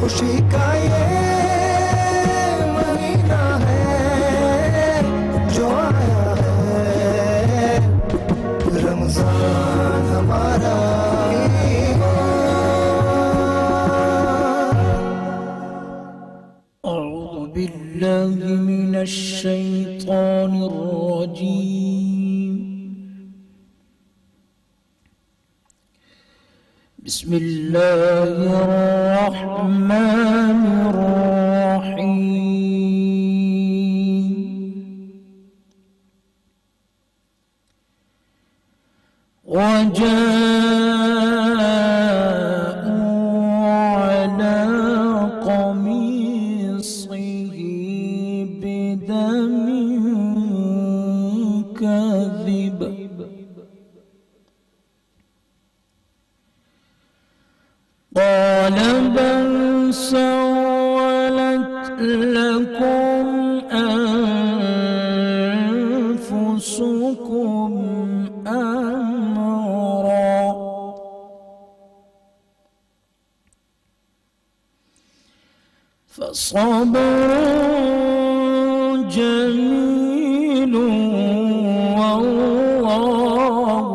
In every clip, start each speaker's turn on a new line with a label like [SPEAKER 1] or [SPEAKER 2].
[SPEAKER 1] خوشی کا یہ مہینہ ہے جو آیا ہے، رمضان ہمارا
[SPEAKER 2] أعوذ بالله من الشيطان الرجيم. بسم الله الرحمن الرحيم. قال بل سولت لكم أنفسكم أمرا فصبر جميل والله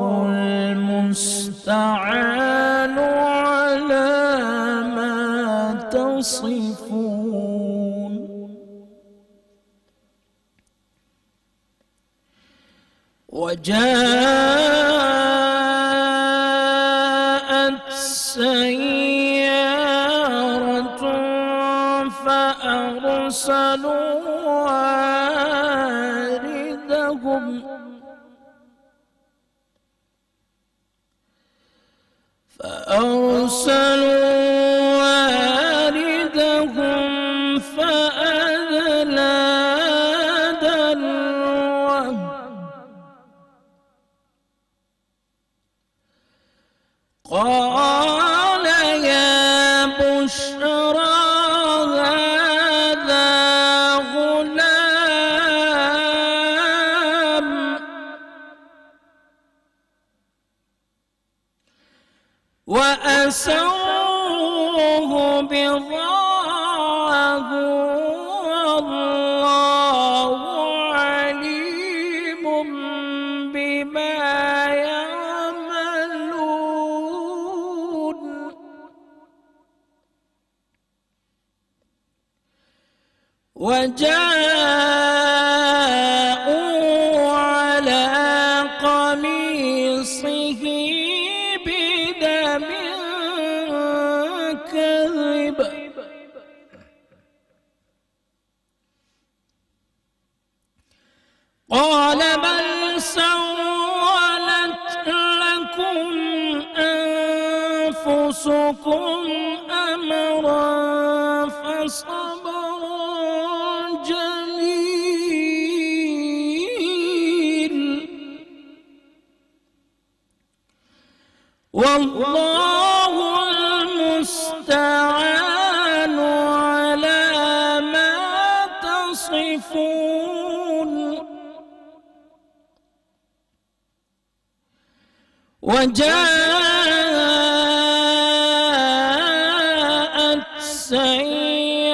[SPEAKER 2] المستعان على ما تصفون. وجاءت سيارة فأرسلوا واردهم فأدلى دلوه قال يا بشرى هذا غلام وأسروه بضاعة والله عليم بما يعملون. وجاءوا على قميصه بدم كذب قال بل سولت لكم أنفسكم أمرا فصبر جميل والله المستعان على ما تصفون. وجاءت سيارة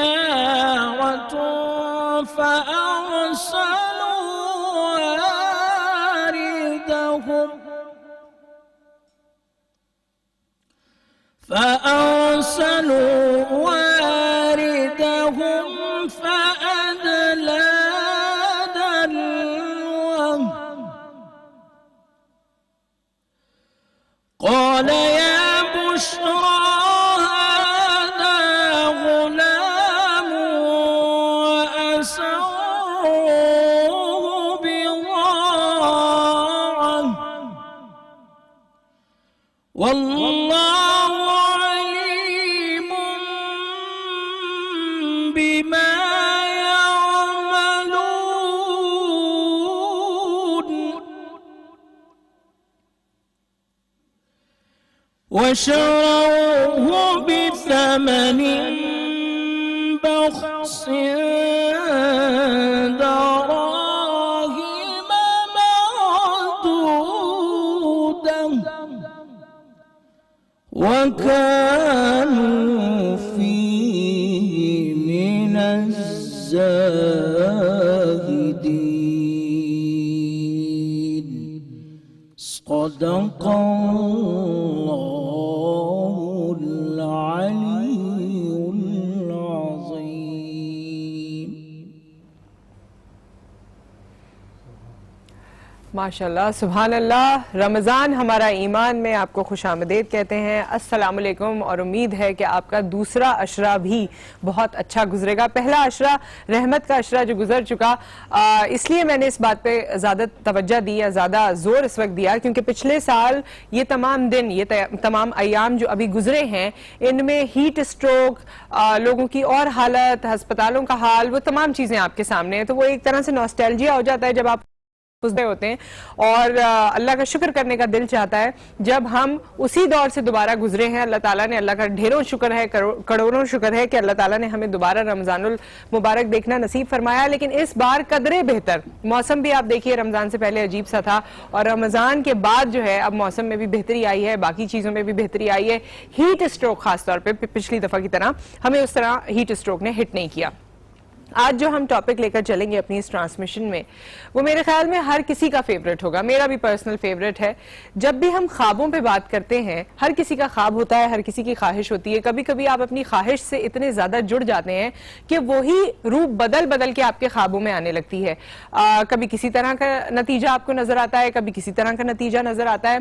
[SPEAKER 2] فأرسلوا واردهم فأدلى دلوه قال يا بشرى هذا غلام وأسروه بضاعة والله عليم بما يعملون. وشروه بثمن بخس دراهم معدودة وكانوا فيه
[SPEAKER 3] ماشاءاللہ سبحان اللہ. رمضان ہمارا ایمان میں آپ کو خوش آمدید کہتے ہیں. السلام علیکم. اور امید ہے کہ آپ کا دوسرا عشرہ بھی بہت اچھا گزرے گا. پہلا عشرہ رحمت کا عشرہ جو گزر چکا, اس لیے میں نے اس بات پہ زیادہ توجہ دی یا زیادہ زور اس وقت دیا کیونکہ پچھلے سال یہ تمام دن, یہ تمام ایام جو ابھی گزرے ہیں, ان میں ہیٹ اسٹروک, لوگوں کی اور حالت, ہسپتالوں کا حال, وہ تمام چیزیں آپ کے سامنے ہیں. تو وہ ایک طرح سے نوسٹیلجیا ہو جاتا ہے جب آپ ہوتے ہیں, اور اللہ کا شکر کرنے کا دل چاہتا ہے جب ہم اسی دور سے دوبارہ گزرے ہیں. اللہ تعالیٰ نے, اللہ کا ڈھیروں شکر ہے, کروڑوں شکر ہے کہ اللہ تعالیٰ نے ہمیں دوبارہ رمضان المبارک دیکھنا نصیب فرمایا. لیکن اس بار قدرے بہتر, موسم بھی آپ دیکھیے رمضان سے پہلے عجیب سا تھا, اور رمضان کے بعد جو ہے اب موسم میں بھی بہتری آئی ہے, باقی چیزوں میں بھی بہتری آئی ہے. ہیٹ اسٹروک خاص طور پہ پچھلی دفعہ کی طرح ہمیں اس طرح ہیٹ اسٹروک نے ہٹ نہیں کیا. آج جو ہم ٹاپک لے کر چلیں گے اپنی اس ٹرانسمیشن میں, وہ میرے خیال میں ہر کسی کا فیوریٹ ہوگا, میرا بھی پرسنل فیوریٹ ہے. جب بھی ہم خوابوں پہ بات کرتے ہیں, ہر کسی کا خواب ہوتا ہے, ہر کسی کی خواہش ہوتی ہے. کبھی کبھی آپ اپنی خواہش سے اتنے زیادہ جڑ جاتے ہیں کہ وہی روپ بدل کے آپ کے خوابوں میں آنے لگتی ہے. کبھی کسی طرح کا نتیجہ آپ کو نظر آتا ہے, کبھی کسی طرح کا نتیجہ نظر آتا ہے.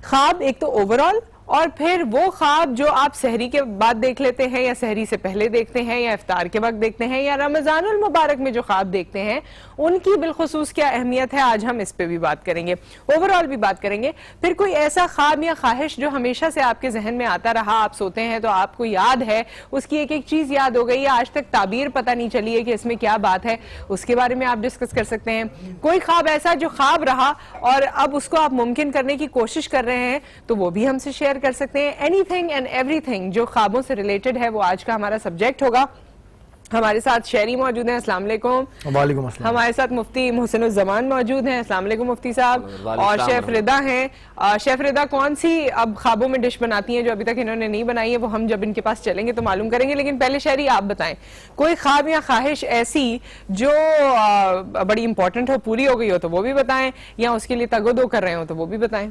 [SPEAKER 3] خواب ایک تو اوورآل, اور پھر وہ خواب جو آپ سحری کے بعد دیکھ لیتے ہیں, یا سحری سے پہلے دیکھتے ہیں, یا افطار کے وقت دیکھتے ہیں, یا رمضان المبارک میں جو خواب دیکھتے ہیں, ان کی بالخصوص کیا اہمیت ہے, آج ہم اس پہ بھی بات کریں گے, اوورآل بھی بات کریں گے. پھر کوئی ایسا خواب یا خواہش جو ہمیشہ سے آپ کے ذہن میں آتا رہا, آپ سوتے ہیں تو آپ کو یاد ہے, اس کی ایک ایک چیز یاد ہو گئی ہے, آج تک تعبیر پتہ نہیں چلی ہے کہ اس میں کیا بات ہے, اس کے بارے میں آپ ڈسکس کر سکتے ہیں. کوئی خواب ایسا جو خواب رہا اور اب اس کو آپ ممکن کرنے کی کوشش کر رہے ہیں, تو وہ بھی ہم سے شیئر کر سکتے ہیں. Any thing and every thing جو خوابوں سے ریلیٹڈ ہے, وہ آج کا ہمارا سبجیکٹ ہوگا. ہمارے ساتھ شہری موجود ہیں, السلام علیکم.
[SPEAKER 4] وعلیکم السلام.
[SPEAKER 3] ہمارے ساتھ مفتی محسن الزمان موجود ہیں, السلام علیکم مفتی صاحب. اور شیف رضا ہیں. شیف رضا کون سی اب خوابوں میں ڈش بناتی ہیں جو ابھی تک انہوں نے نہیں بنائی ہے, وہ ہم جب ان کے پاس چلیں گے تو معلوم کریں گے. لیکن پہلے شہری آپ بتائیں, کوئی خواب یا خواہش ایسی جو بڑی امپورٹنٹ ہو, پوری ہو گئی ہو تو وہ بھی بتائیں, یا اس کے لیے تگ و دو کر رہے ہو تو وہ بھی بتائیں.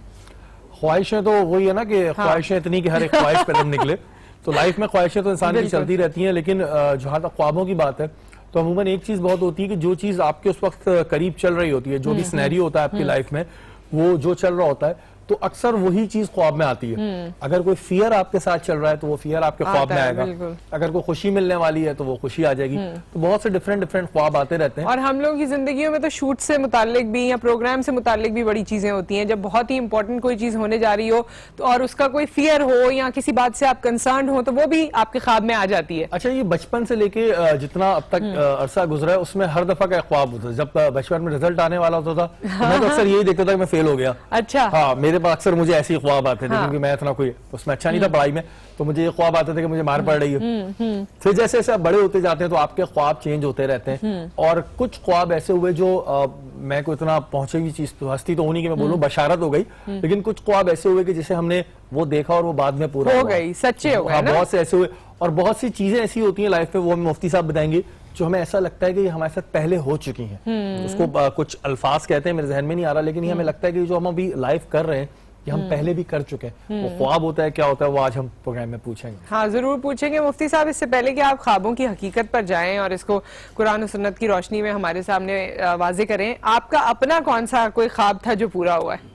[SPEAKER 4] خواہشیں تو وہی ہے نا کہ خواہشیں اتنی کہ ہر ایک خواہش پہ دم نکلے. تو لائف میں خواہشیں تو انسان کی چلتی رہتی ہیں, لیکن جہاں تک خوابوں کی بات ہے تو عموماً ایک چیز بہت ہوتی ہے کہ جو چیز آپ کے اس وقت قریب چل رہی ہوتی ہے, جو بھی سینیریو ہوتا ہے آپ کی لائف میں, وہ جو چل رہا ہوتا ہے, تو اکثر وہی چیز خواب میں آتی ہے. اگر کوئی فیئر آپ کے ساتھ چل رہا ہے تو وہ فیئر آپ کے خواب میں آئے گا. اگر کوئی خوشی ملنے والی ہے تو وہ خوشی آ جائے گی. تو بہت سے ڈیفرنٹ خواب آتے رہتے ہیں.
[SPEAKER 3] اور ہم لوگوں کی زندگیوں میں تو شوٹ سے متعلق بھی یا پروگرام سے متعلق بھی بڑی چیزیں ہوتی ہیں. جب بہت ہی امپورٹنٹ کوئی چیز ہونے جا رہی ہو تو, اور اس کا کوئی فیئر ہو یا کسی بات سے آپ کنسرنڈ ہو, تو وہ بھی آپ کے خواب میں آ جاتی ہے.
[SPEAKER 4] اچھا, یہ بچپن سے لے کے جتنا اب تک عرصہ گزرا ہے, اس میں ہر دفعہ کا ایک خواب ہوتا ہے. جب بچپن میں رزلٹ آنے والا ہوتا تھا, میں تو اکثر یہی دیکھتا تھا کہ میں فیل ہو گیا.
[SPEAKER 3] اچھا.
[SPEAKER 4] ہاں, میرے پاس اکثر مجھے ایسی خواب آتے تھے کیونکہ میں اتنا کوئی اس میں اچھا نہیں تھا پڑھائی میں, تو مجھے یہ خواب آتے تھے کہ مجھے مار پڑ رہی ہے. پھر جیسے جیسے آپ بڑے ہوتے جاتے ہیں تو آپ کے خواب چینج ہوتے رہتے ہیں. اور کچھ خواب ایسے ہوئے جو میں کو اتنا پہنچے ہوئی چیز ہستی تو ہونی کہ میں بولوں بشارت ہو گئی, لیکن کچھ خواب ایسے ہوئے کہ جسے ہم نے وہ دیکھا اور وہ بعد میں پورا
[SPEAKER 3] ہو گئی, سچے ہو گئے.
[SPEAKER 4] بہت سے ایسے ہوئے, اور بہت سی چیزیں ایسی ہوتی ہیں لائف میں, وہ ہمیں مفتی صاحب بتائیں گے, جو ہمیں ایسا لگتا ہے کہ یہ ہمارے ساتھ پہلے ہو چکی ہیں. اس کو کچھ الفاظ کہتے ہیں, میرے ذہن میں نہیں آ رہا, لیکن یہ ہمیں لگتا ہے کہ جو ہم ابھی لائف کر رہے ہیں یہ ہم پہلے بھی کر چکے ہیں. وہ خواب ہوتا ہے, کیا ہوتا ہے, وہ آج ہم پروگرام میں پوچھیں گے.
[SPEAKER 3] ہاں ضرور پوچھیں گے مفتی صاحب. اس سے پہلے کہ آپ خوابوں کی حقیقت پر جائیں اور اس کو قرآن و سنت کی روشنی میں ہمارے سامنے واضح کریں, آپ کا اپنا کون سا کوئی خواب تھا جو پورا ہوا ہے؟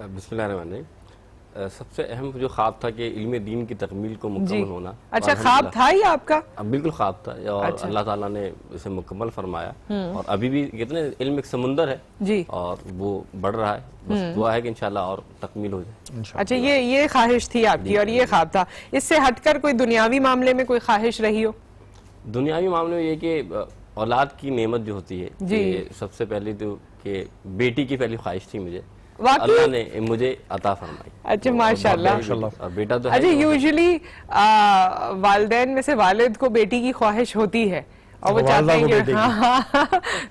[SPEAKER 5] بسم اللہ الرحمن الرحیم. سب سے اہم جو خواب تھا کہ علم دین کی تکمیل کو مکمل ہونا.
[SPEAKER 3] اچھا, خواب تھا ہی آپ کا؟
[SPEAKER 5] بالکل خواب تھا, اور اللہ تعالیٰ نے اسے مکمل فرمایا. اور ابھی بھی کتنے علم ایک سمندر ہے
[SPEAKER 3] جی,
[SPEAKER 5] اور وہ بڑھ رہا ہے. بس دعا ہے کہ انشاءاللہ اور تکمیل ہو جائے.
[SPEAKER 3] اچھا, یہ خواہش تھی آپ کی اور یہ خواب تھا. اس سے ہٹ کر کوئی دنیاوی معاملے میں کوئی خواہش رہی ہو؟
[SPEAKER 5] دنیاوی معاملے میں یہ کہ اولاد کی نعمت جو ہوتی ہے, کہ سب سے پہلے تو کہ بیٹی کی پہلی خواہش تھی مجھے, اللہ نے مجھے عطا فرمائی.
[SPEAKER 3] اچھا ماشاءاللہ.
[SPEAKER 5] اور بیٹا تو ہے.
[SPEAKER 3] اچھا, یوزلی والدین میں سے والد کو بیٹی کی خواہش ہوتی ہے, اور وہ چاہتے ہیں کہ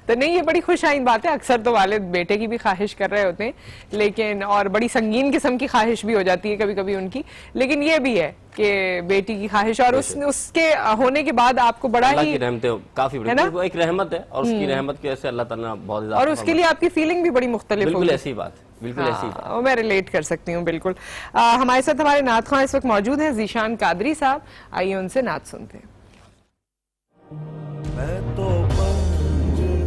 [SPEAKER 3] تو نہیں, یہ بڑی خوش آئند بات ہے. اکثر تو والد بیٹے کی بھی خواہش کر رہے ہوتے ہیں, لیکن اور بڑی سنگین قسم کی خواہش بھی ہو جاتی ہے کبھی کبھی ان کی. لیکن یہ بھی ہے کہ بیٹی کی خواہش, اور اس کے ہونے کے بعد آپ کو بڑا ہی
[SPEAKER 5] اللہ کی رحمتیں کافی بڑی, وہ ایک رحمت ہے, اور اس کی رحمت کی وجہ سے اللہ تعالیٰ بہت زیادہ,
[SPEAKER 3] اور اس کے لیے آپ کی فیلنگ بھی بڑی مختلف ہوگی.
[SPEAKER 5] بالکل ایسی بات, بالکل ایسی بات,
[SPEAKER 3] وہ میں ریلیٹ کر سکتی ہوں بالکل. ہمارے ساتھ ہمارے نعت خواں اس وقت موجود ہیں ذیشان قادری صاحب, آئیے ان سے نعت سنتے ہیں.
[SPEAKER 1] میں تو بنجر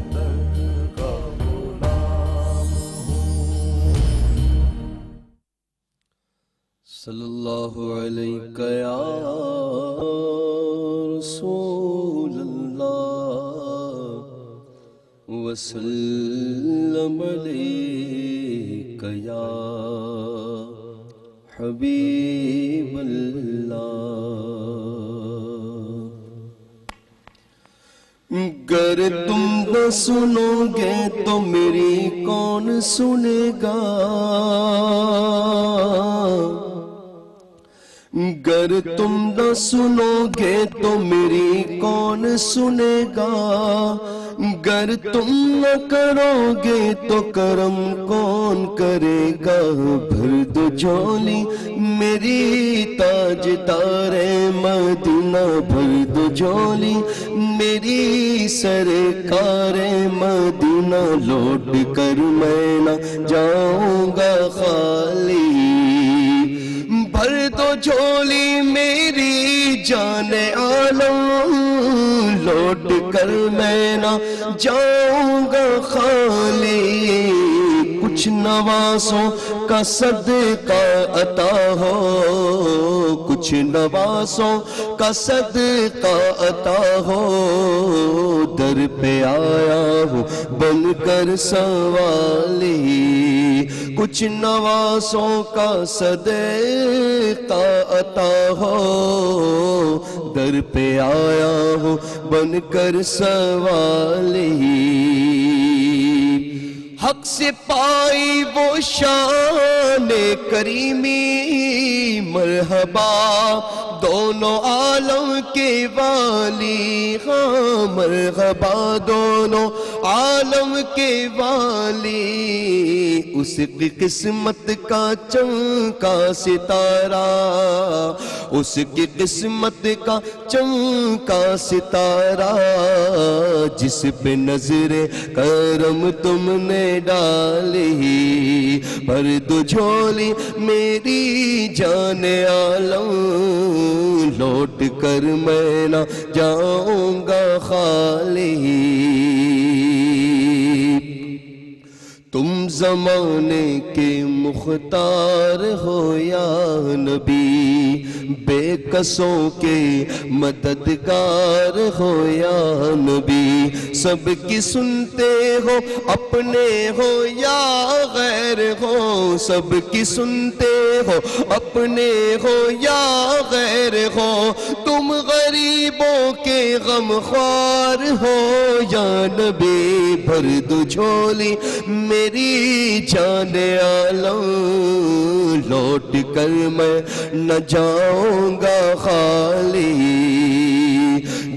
[SPEAKER 1] کا غلام
[SPEAKER 6] صلی اللہ علیہ یا رسول اللہ وسلم علیک یا حبیب اللہ۔ گر تم نہ سنو گے تو میری کون سنے گا، گر تم نہ سنو گے تو میری کون سنے گا، گر تم نہ کرو گے تو کرم کون کرے گا، بھر دو جھولی میری تاجدار مدینہ، بھر دو جھولی میری سرکار مدینہ، لوٹ کر میں نہ جاؤں گا خالی، بھر دو جھولی میری جان عالم، لوٹ کر میں نہ جاؤں گا خالی، کچھ نوازوں کا صدقہ عطا ہو، کچھ نوازوں کا صدقہ عطا ہو، در پہ آیا ہوں بن کر سوالی، کچھ نوازوں کا صدقہ عطا ہو، در پہ آیا ہوں بن کر سوالی، حق سے پائی وہ شان کریمی، مرحبا دونوں عالم کے والی، ہاں مرحبا دونوں عالم کے والی، اس کی قسمت کا چمکا ستارہ، اس کی قسمت کا چمکا ستارہ، جس پہ نظر کرم تم نے ڈالی، بھر دو جھولی میری جان عالم، لوٹ کر میں نہ جاؤں گا خالی، تم زمانے کے مختار ہو یا نبی، بے کسوں کے مددگار ہو یا نبی، سب کی سنتے ہو اپنے ہو یا غیر ہو، سب کی سنتے ہو اپنے ہو یا غیر ہو، تم غریبوں کے غم خوار ہو یا نبی، بھر دو جھولی میری جان عالم، لوٹ کر میں نہ جاؤں گا خالی،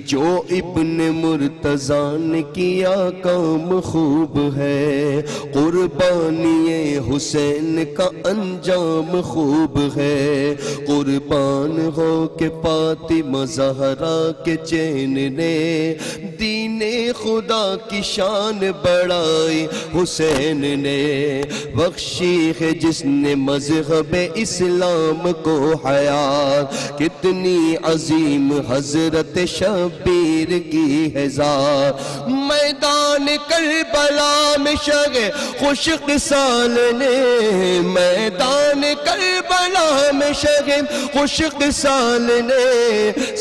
[SPEAKER 6] جو ابن مرتضیٰ نے کیا کام خوب ہے، قربانی حسین کا انجام خوب ہے، قربان ہو کے فاطمہ زہرا کے چین نے دین خدا کی شان بڑھائی، حسین نے بخشی ہے جس نے مذہب اسلام کو حیات، کتنی عظیم حضرت شبیر کی ہے ذات، میدان کربلا میں شگ خوش قصال نے، میدان کربلا میں شگ خوش قصال نے،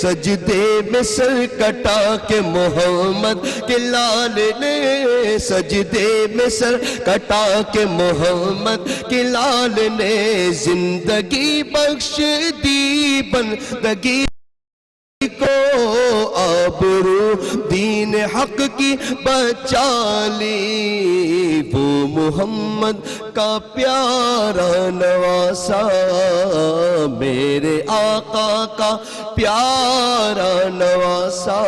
[SPEAKER 6] سجدے میں سر کٹا کے محمد کے لال نے، سجدے میں سر کٹا کے محمد کے لال نے، زندگی بخش دی بندگی کو، آبرو دین حق کی بچا لی، وہ محمد کا پیارا نواسا، میرے آقا کا پیارا نواسا،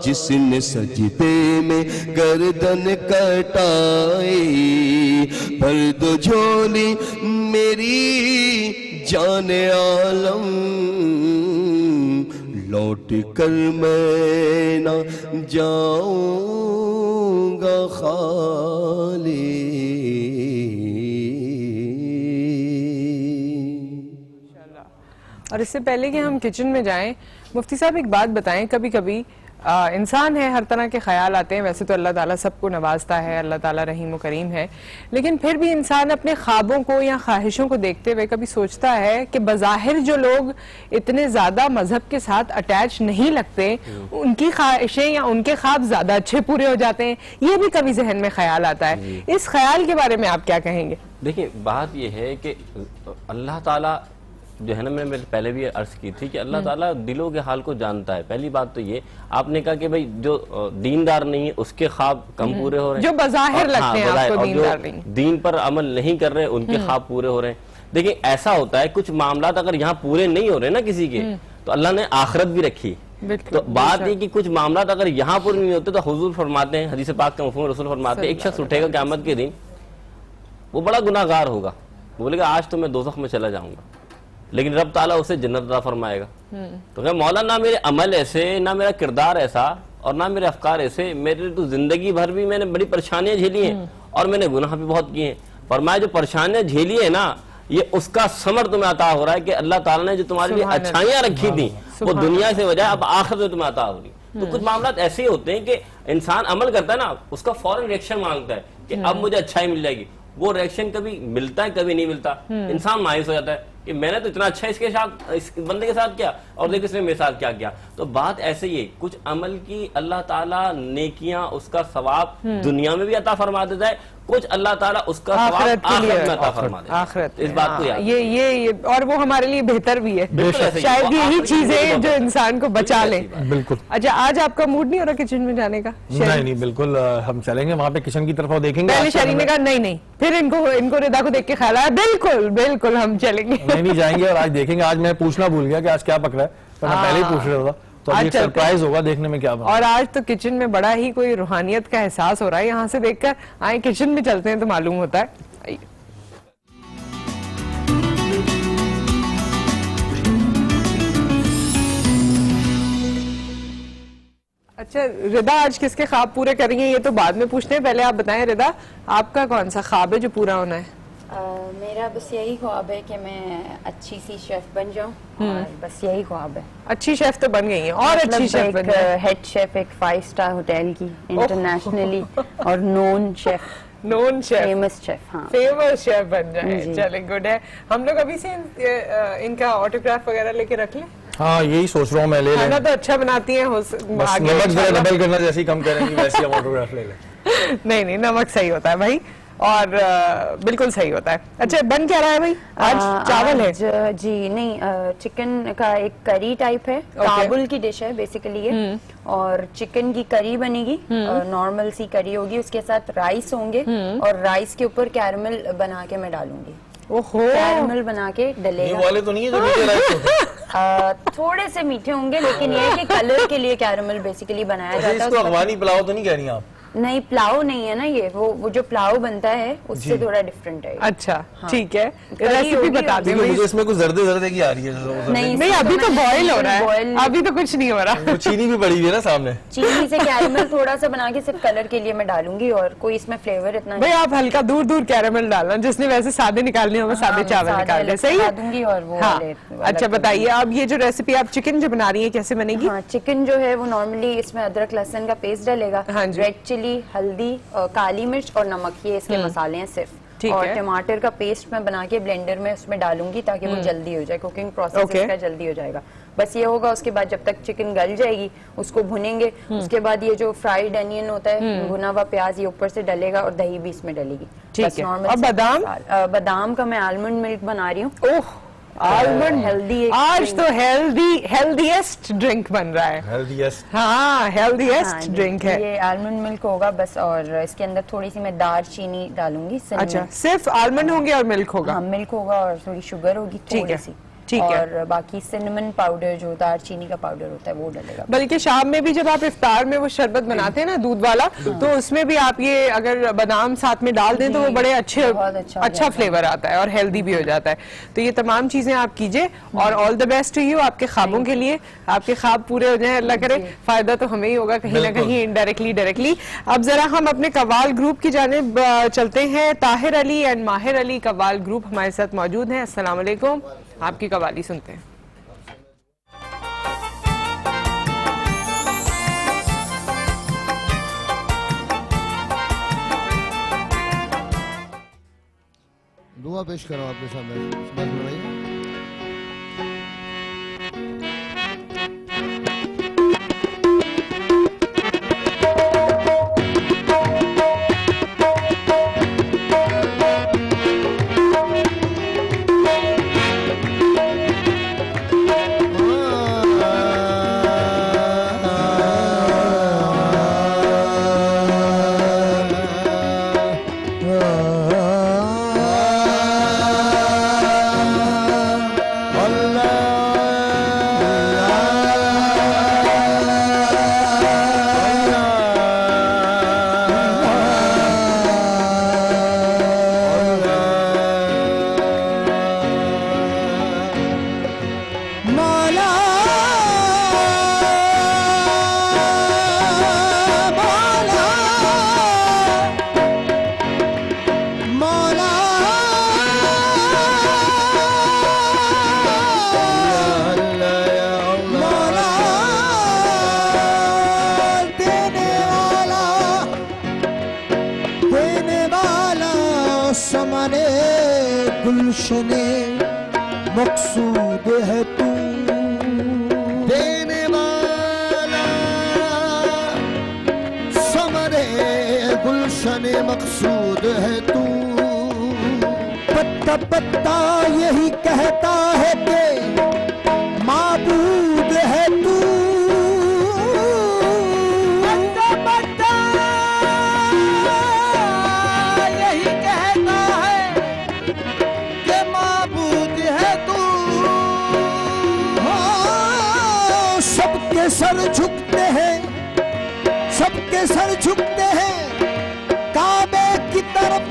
[SPEAKER 6] جس نے سجدے میں گردن کٹائی، بھر دو جھولی میری جان عالم، لوٹ کر میں نہ جاؤں گا خالی۔
[SPEAKER 3] اور اس سے پہلے کہ ہم کچن میں جائیں، مفتی صاحب ایک بات بتائیں، کبھی کبھی انسان ہے, ہر طرح کے خیال آتے ہیں. ویسے تو اللہ تعالیٰ سب کو نوازتا ہے, اللہ تعالیٰ رحیم و کریم ہے, لیکن پھر بھی انسان اپنے خوابوں کو یا خواہشوں کو دیکھتے ہوئے کبھی سوچتا ہے کہ بظاہر جو لوگ اتنے زیادہ مذہب کے ساتھ اٹیچ نہیں لگتے, ان کی خواہشیں یا ان کے خواب زیادہ اچھے پورے ہو جاتے ہیں. یہ بھی کبھی ذہن میں خیال آتا ہے. اس خیال کے بارے میں آپ کیا کہیں گے؟
[SPEAKER 5] دیکھیں, بات یہ ہے کہ اللہ تعالیٰ جو ہے نا, میں نے پہلے بھی عرض کی تھی کہ اللہ تعالیٰ دلوں کے حال کو جانتا ہے. پہلی بات تو یہ, آپ نے کہا کہ بھئی جو دیندار نہیں ہے اس کے خواب کم پورے ہو رہے ہیں,
[SPEAKER 3] جو بظاہر لگتے ہیں آپ کو دیندار نہیں,
[SPEAKER 5] دین پر عمل نہیں کر رہے ان کے خواب پورے ہو رہے ہیں. دیکھیں ایسا ہوتا ہے, کچھ معاملات اگر یہاں پورے نہیں ہو رہے نا کسی کے, تو اللہ نے آخرت بھی رکھی. تو بات یہ کہ کچھ معاملات اگر یہاں پورے نہیں ہوتے, تو حضور فرماتے ہیں, حدیث پاک کا مفہوم رسول فرماتے ہیں, ایک شخص اٹھے گا قیامت کے دن, وہ بڑا گناہگار ہوگا, بولے گا آج تو میں دوزخ میں چلا جاؤں گا, لیکن رب تعالیٰ اسے جنت عطا فرمائے گا. تو کہ مولا نہ میرے عمل ایسے, نہ میرا کردار ایسا, اور نہ میرے افکار ایسے, میرے تو زندگی بھر بھی میں نے بڑی پریشانیاں جھیلی ہیں اور میں نے گناہ بھی بہت کیے ہیں. فرمایا جو پریشانیاں جھیلی ہیں نا, یہ اس کا ثمر تمہیں عطا ہو رہا ہے کہ اللہ تعالیٰ نے جو تمہارے لیے اچھائیاں رکھی تھیں وہ دنیا سے وجہ اب آخرت میں تمہیں عطا ہو رہی. تو کچھ معاملات ایسے ہی ہوتے ہیں کہ انسان عمل کرتا ہے نا, اس کا فوراً ریئیکشن مانگتا ہے کہ اب مجھے اچھائی مل جائے گی. وہ ریئیکشن کبھی ملتا ہے کبھی نہیں ملتا, انسان مایوس ہو جاتا ہے کہ میں نے تو اتنا اچھا اس کے ساتھ, اس بندے کے ساتھ کیا, اور دیکھ اس نے میرے ساتھ کیا کیا. تو بات ایسے ہی ہے, کچھ عمل کی اللہ تعالیٰ نیکیاں, اس کا ثواب دنیا میں بھی عطا فرما دیتا ہے, کچھ اللہ تعالیٰ اس کا ثواب آخرت میں عطا فرما دیتا ہے.
[SPEAKER 3] آخرت
[SPEAKER 5] اس بات کو یاد,
[SPEAKER 3] یہ اور وہ ہمارے لیے بہتر بھی ہے. شاید یہی چیزیں جو انسان کو بچا لیں.
[SPEAKER 4] بالکل.
[SPEAKER 3] اچھا, آج آپ کا موڈ نہیں ہو رہا کچن میں جانے کا؟
[SPEAKER 4] نہیں بالکل, ہم چلیں گے وہاں پہ کچن کی طرف اور دیکھیں گے.
[SPEAKER 3] پہلے شہری نے کہا نہیں, پھر ان کو رضا کو دیکھ کے خیال آیا بالکل ہم چلیں گے.
[SPEAKER 4] نہیں جائیں گے, اور آج دیکھیں گے. آج میں پوچھنا بھول گیا کہ آج کیا پک رہا ہے, تو میں پہلے ہی پوچھ رہا تھا, تو آج سرپرائز ہوگا دیکھنے میں کیا بنا.
[SPEAKER 3] اور آج تو کچن میں بڑا ہی کوئی روحانیت کا احساس ہو رہا ہے. یہاں سے دیکھ کر آئیں کچن میں چلتے ہیں تو معلوم ہوتا ہے. اچھا رضا, آج کس کے خواب پورے کر رہی ہیں یہ تو بعد میں پوچھتے ہیں, پہلے آپ بتائیں رضا, آپ کا کون سا خواب ہے جو پورا ہونا ہے؟
[SPEAKER 7] میرا بس یہی خواب ہے کہ میں اچھی سی شیف بن جاؤں, اور بس یہی خواب ہے.
[SPEAKER 3] اچھی شیف تو بن گئی ہیں, اور اچھی شیف بن جائیں.
[SPEAKER 7] ہیڈ شیف ایک 5 اسٹار ہوٹل کی, انٹرنیشنلی, اور نون شیف, فیمس شیف. ہاں,
[SPEAKER 3] فیمس شیف بن جائیں. چلیں گڈ ہے. ہم لوگ ابھی سے ان کا آٹوگراف وغیرہ لے کے رکھ لیں.
[SPEAKER 4] ہاں یہی سوچ رہا ہوں میں, لے لیں.
[SPEAKER 3] کھانا تو اچھا بناتی ہیں,
[SPEAKER 4] نمک ذرا ڈبل کرنا, جیسے ہی کم کریں گے ویسے ہم آٹوگراف لے لیں.
[SPEAKER 3] نہیں نمک صحیح ہوتا ہے بھائی, اور بالکل صحیح ہوتا ہے. اچھا بن کیا رہا ہے بھائی آج؟ چاول ہے
[SPEAKER 7] جی, نہیں, چکن کا ایک کری ٹائپ ہے, کابل کی ڈش ہے بیسیکلی یہ, اور چکن کی کری بنے گی, نارمل سی کری ہوگی, اس کے ساتھ رائس ہوں گے, اور رائس کے اوپر کیرمل بنا کے میں ڈالوں گی. کیرمل بنا کے ڈلے گا.
[SPEAKER 4] والے تو نہیں ہے جو میٹھے رائس ہوتے ہیں؟
[SPEAKER 7] تھوڑے سے میٹھے ہوں گے, لیکن یہ ہے کہ کلر کے لیے کیرمل بیسیکلی بنایا جاتا ہے.
[SPEAKER 4] اس کو افغانی پلاؤ تو نہیں کہہ رہی آپ؟
[SPEAKER 7] نہیں, پلاؤ نہیں ہے نا یہ, وہ جو پلاؤ بنتا ہے اس سے تھوڑا ڈفرنٹ ہے.
[SPEAKER 3] اچھا ٹھیک ہے, ریسیپی بتا دیں.
[SPEAKER 4] مجھے اس میں کچھ زردے کی آ رہی ہے.
[SPEAKER 7] نہیں,
[SPEAKER 3] ابھی تو بوائل ہو رہا ہے, ابھی تو کچھ نہیں ہو رہا.
[SPEAKER 4] چینی بھی پڑی ہوئی ہے نا سامنے.
[SPEAKER 7] چینی سے کیرمل تھوڑا سا بنا کے صرف کلر کے لیے میں ڈالوں گی, اور کوئی اس میں فلیور اتنا
[SPEAKER 3] بھائی آپ ہلکا دور کیرمل ڈالنا, جس نے ویسے سادے نکالنے ہوں سادے چاول نکال دیں. صحیح
[SPEAKER 7] دوں گی. اور وہ
[SPEAKER 3] اچھا بتائیے, اب یہ جو ریسیپی آپ چکن جو بنا رہی ہیں کیسے بنے گی؟
[SPEAKER 7] ہاں, چکن جو ہے وہ نارملی اس میں ادرک لہسن کا پیسٹ ڈلے گا, ریڈ چلی, ہلدی, کالی مرچ اور نمک, یہ اس کے مسالے ہیں صرف. اور ٹماٹر کا پیسٹ میں بنا کے بلینڈر میں اس میں ڈالوں گی تاکہ وہ جلدی ہو جائے, کوکنگ پروسیس اس کا جلدی ہو جائے گا. بس یہ ہوگا. اس کے بعد جب تک چکن گل جائے گی اس کو بھنیں گے. اس کے بعد یہ جو فرائیڈ انین ہوتا ہے, بھنا ہوا پیاز, یہ اوپر سے ڈلے گا, اور دہی بھی اس میں ڈلے گی.
[SPEAKER 3] اور
[SPEAKER 7] بادام کا میں آلمنڈ ملک بنا رہی ہوں.
[SPEAKER 3] آلمنڈ ہیلدی, آج تو ہیلدیسٹ ڈرنک بن رہا ہے. ہاں, ہیلدیسٹ ڈرنک ہے
[SPEAKER 7] یہ, آلمنڈ ملک ہوگا بس, اور اس کے اندر تھوڑی سی میں دار چینی ڈالوں گی.
[SPEAKER 3] اچھا, صرف آلمنڈ ہوں گے اور ملک ہوگا؟
[SPEAKER 7] ہاں, ملک ہوگا اور تھوڑی شوگر ہوگی تھوڑی سی, اور باقی سنمن پاؤڈر جو دار چینی کا پاؤڈر ہوتا ہے وہ ڈلے گا.
[SPEAKER 3] بلکہ شام میں بھی جب آپ افطار میں وہ شربت بناتے ہیں نا دودھ والا, تو اس میں بھی آپ یہ اگر بادام ساتھ میں ڈال دیں تو وہ بڑے اچھا فلیور آتا ہے اور ہیلدی بھی ہو جاتا ہے. تو یہ تمام چیزیں آپ کیجئے, اور آل دا بیسٹ ٹو یو آپ کے خوابوں کے لیے. آپ کے خواب پورے ہو جائیں, اللہ کرے. فائدہ تو ہمیں ہی ہوگا کہیں نہ کہیں, انڈائریکٹلی. اب ذرا ہم اپنے قوال گروپ کی جانب چلتے ہیں. طاہر علی اینڈ ماہر علی قوال گروپ ہمارے ساتھ موجود ہیں. السلام علیکم, آپ کی قوالی سنتے ہیں.
[SPEAKER 1] دعا پیش کرو آپ کے سامنے سمجھ بھائی.
[SPEAKER 8] گلشن مقصود ہے تو
[SPEAKER 1] دینے والا ثمرے گلشن مقصود ہے تو.
[SPEAKER 8] پتا پتا یہی کہتا ہے کہ معبود ہے تو. پتا پتا یہی کہتا ہے کہ معبود ہے تو. ہاں سب کے سر جھکتے ہیں، سب کے سر جھکتے ہیں کعبے کی طرف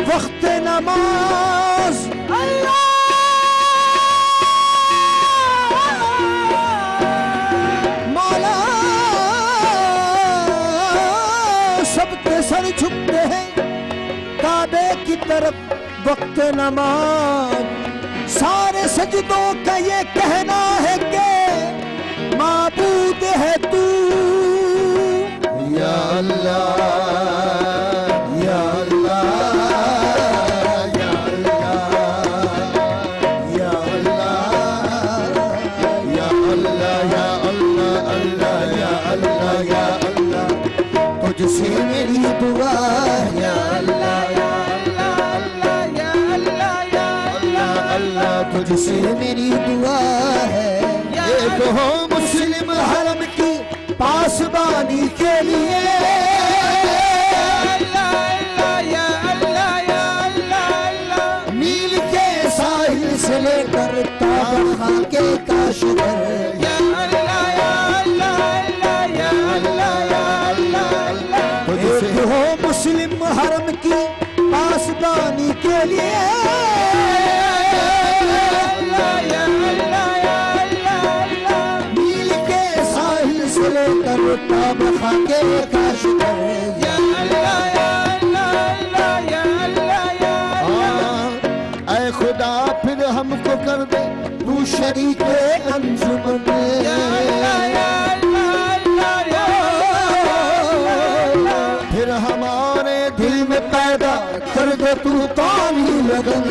[SPEAKER 8] وقت نماز. اللہ مولا سب کے سر جھکتے ہیں کعبے کی طرف وقت نماز. سارے سجدوں کا یہ کہنا ہے کہ معبود ہے تو.
[SPEAKER 1] یا اللہ یا اللہ یا اللہ یا اللہ یا اللہ یا اللہ اللہ یا اللہ یا اللہ. تجھ سے میری دعا یا اللہ یا اللہ یا اللہ یا اللہ اللہ. تجھ سے میری دعا ہے ایک ہو مسلم حرم کی پاسبانی کے لیے. نیل کے ساحل سے لے کر تابخا کے کاشغر. ایک ہو مسلم حرم کی پاسبانی کے لیے. نیل کے ساحل سے لے کر تابخا کے کاشغر. اے خدا پھر ہم کو کر دے تو شریک انجمن. پھر ہمارے دل میں پیدا کر دے تو قومی لگن.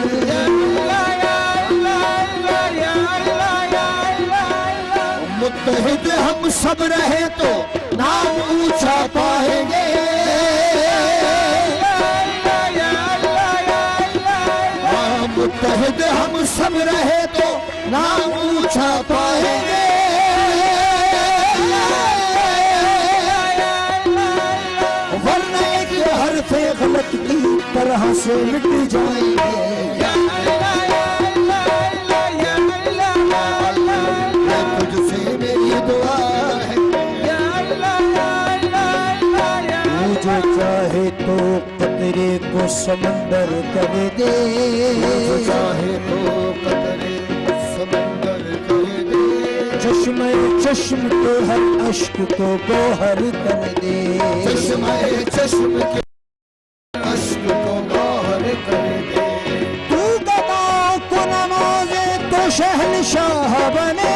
[SPEAKER 1] متحد ہم سب رہے تو نام اونچا پائیں گے. متحد ہم سب رہے تو نام اونچا پائیں گے. ورنہ ایک حرف غلط کی طرح سے مٹ جائیں گے. تجھ سے میری دعا ہے تو جو چاہے تو قطرے کو سمندر کر دے. جو چاہے تو قطرے کو سمندر کر دے. چشمہ چشم کے ہر اشک کو گوہر کر دے. چشمہ چشم کے اشک کو گوہر کر دے. تو گداؤں کو نوازے تو شہنشاہ بنے.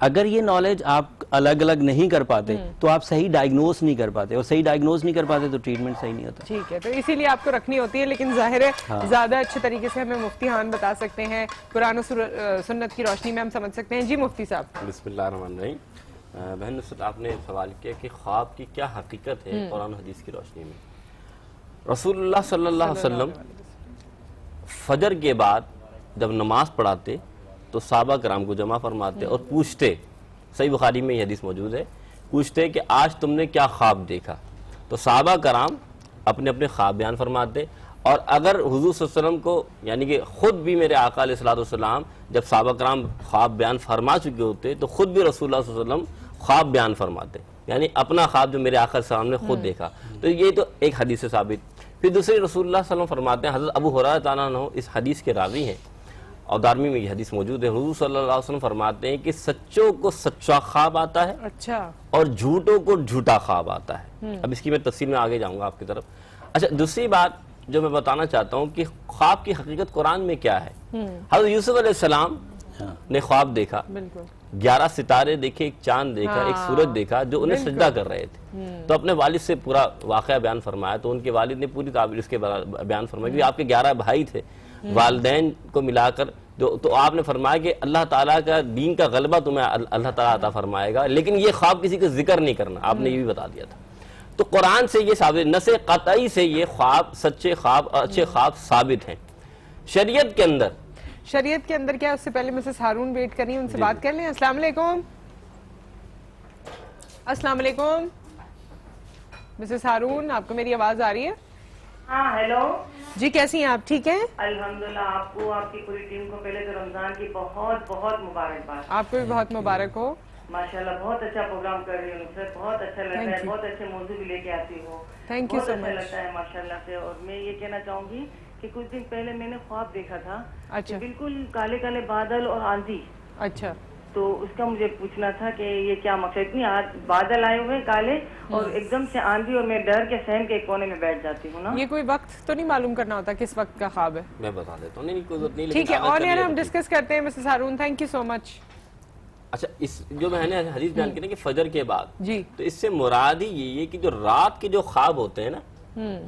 [SPEAKER 9] اگر یہ نالج آپ الگ الگ نہیں کر پاتے تو آپ صحیح ڈائگنوز نہیں کر پاتے، اور صحیح ڈائگنوز نہیں کر پاتے تو ٹریٹمنٹ صحیح نہیں ہوتا.
[SPEAKER 3] ٹھیک ہے، تو اسی لیے آپ کو رکھنی ہوتی ہے، لیکن ظاہر ہے زیادہ اچھے طریقے سے ہمیں مفتی ہان بتا سکتے ہیں، قرآن و سنت کی روشنی میں ہم سمجھ سکتے ہیں. جی مفتی صاحب.
[SPEAKER 5] بسم اللہ الرحمن الرحیم. بہن نصرت، آپ نے سوال کیا کہ خواب کی کیا حقیقت ہے قرآن و حدیث کی روشنی میں. رسول اللہ صلی اللہ علیہ وسلم فجر کے بعد جب نماز پڑھاتے تو صحابہ کرام کو جمع فرماتے اور پوچھتے، صحیح بخاری میں یہ حدیث موجود ہے، پوچھتے کہ آج تم نے کیا خواب دیکھا. تو صحابہ کرام اپنے اپنے خواب بیان فرماتے، اور اگر حضور صلی اللہ علیہ وسلم کو یعنی کہ خود بھی میرے آقا علیہ الصلوۃ والسلام جب صحابہ کرام خواب بیان فرما چکے ہوتے تو خود بھی رسول اللہ صلی اللہ علیہ وسلم خواب بیان فرماتے، یعنی اپنا خواب جو میرے آقا صلی اللہ علیہ وسلم نے خود دیکھا. تو یہ تو ایک حدیث سے ثابت. پھر دوسری رسول اللہ صلی اللہ علیہ وسلم فرماتے ہیں، حضرت ابو ہریرہ تعالیٰ عنہ اس حدیث کے راوی ہیں اور دارمی میں یہ حدیث موجود ہے. حضور صلی اللہ علیہ وسلم فرماتے ہیں کہ سچوں کو سچا خواب آتا ہے
[SPEAKER 3] اچھا،
[SPEAKER 5] اور جھوٹوں کو جھوٹا خواب آتا ہے. اب اس کی میں تفصیل میں آگے جاؤں گا آپ کی طرف. اچھا، دوسری بات جو میں بتانا چاہتا ہوں کہ خواب کی حقیقت قرآن میں کیا ہے. حضرت یوسف علیہ السلام نے خواب دیکھا، 11 ستارے دیکھے، ایک چاند دیکھا، ایک سورج دیکھا جو انہیں سجدہ کر رہے تھے. تو اپنے والد سے پورا واقعہ بیان فرمایا، تو ان کے والد نے پوری تعبیر اس کے بیان فرمائی کہ آپ کے 11 بھائی تھے، والدین کو ملا کر تو آپ نے فرمایا کہ اللہ تعالیٰ کا دین کا غلبہ تمہیں اللہ تعالیٰ عطا فرمائے گا، لیکن یہ خواب کسی کا ذکر نہیں کرنا، آپ نے یہ بھی بتا دیا تھا. تو قرآن سے یہ ثابت، نص قطعی سے یہ خواب، سچے خواب اور اچھے خواب ثابت ہیں. شریعت کے اندر
[SPEAKER 3] کیا؟ اس سے پہلے مسز ہارون ویٹ کر رہی ہیں، ان سے بات کر لیں. السلام علیکم. السلام علیکم مسز ہارون، آپ کو میری آواز آ رہی ہے؟
[SPEAKER 10] ہاں، ہیلو
[SPEAKER 3] جی، کیسی ہیں آپ؟ ٹھیک ہیں
[SPEAKER 10] الحمدللہ. آپ کو، آپ کی پوری ٹیم کو پہلے تو رمضان کی بہت بہت مبارکباد.
[SPEAKER 3] آپ کو بھی بہت مبارک ہو.
[SPEAKER 10] ماشاءاللہ بہت اچھا پروگرام کر رہی ہوں، بہت اچھا لگ رہا ہے، بہت اچھے موضوع بھی لے کے آتی ہو.
[SPEAKER 3] تھینک یو سو مچ.
[SPEAKER 10] بہت اچھا لگتا ہے ماشاءاللہ سے. اور میں یہ کہنا چاہوں گی کہ کچھ دن پہلے میں نے خواب دیکھا تھا،
[SPEAKER 3] اچھا،
[SPEAKER 10] بالکل کالے کالے بادل اور آندھی.
[SPEAKER 3] اچھا،
[SPEAKER 10] تو اس کا مجھے پوچھنا تھا کہ یہ کیا مقصد، اتنی بادل آئے ہوئے کالے اور ایک دم سے آندھی، اور میں ڈر کے سہن کے ایک کونے میں بیٹھ جاتی ہوں نا.
[SPEAKER 3] یہ کوئی وقت تو نہیں معلوم کرنا ہوتا کس وقت کا خواب ہے؟
[SPEAKER 5] میں بتا دیتا ہوں. نہیں، کوئی ضرورت نہیں.
[SPEAKER 3] ٹھیک ہے، آن ایئر ہم ڈسکس کرتے ہیں. Mrs Haroon, thank you so much.
[SPEAKER 5] اچھا، اس جو میں نے حدیث بیان کی نا کہ فجر کے بعد،
[SPEAKER 3] جی،
[SPEAKER 5] تو اس سے مراد ہی یہ ہے کہ جو رات کے جو خواب ہوتے ہیں نا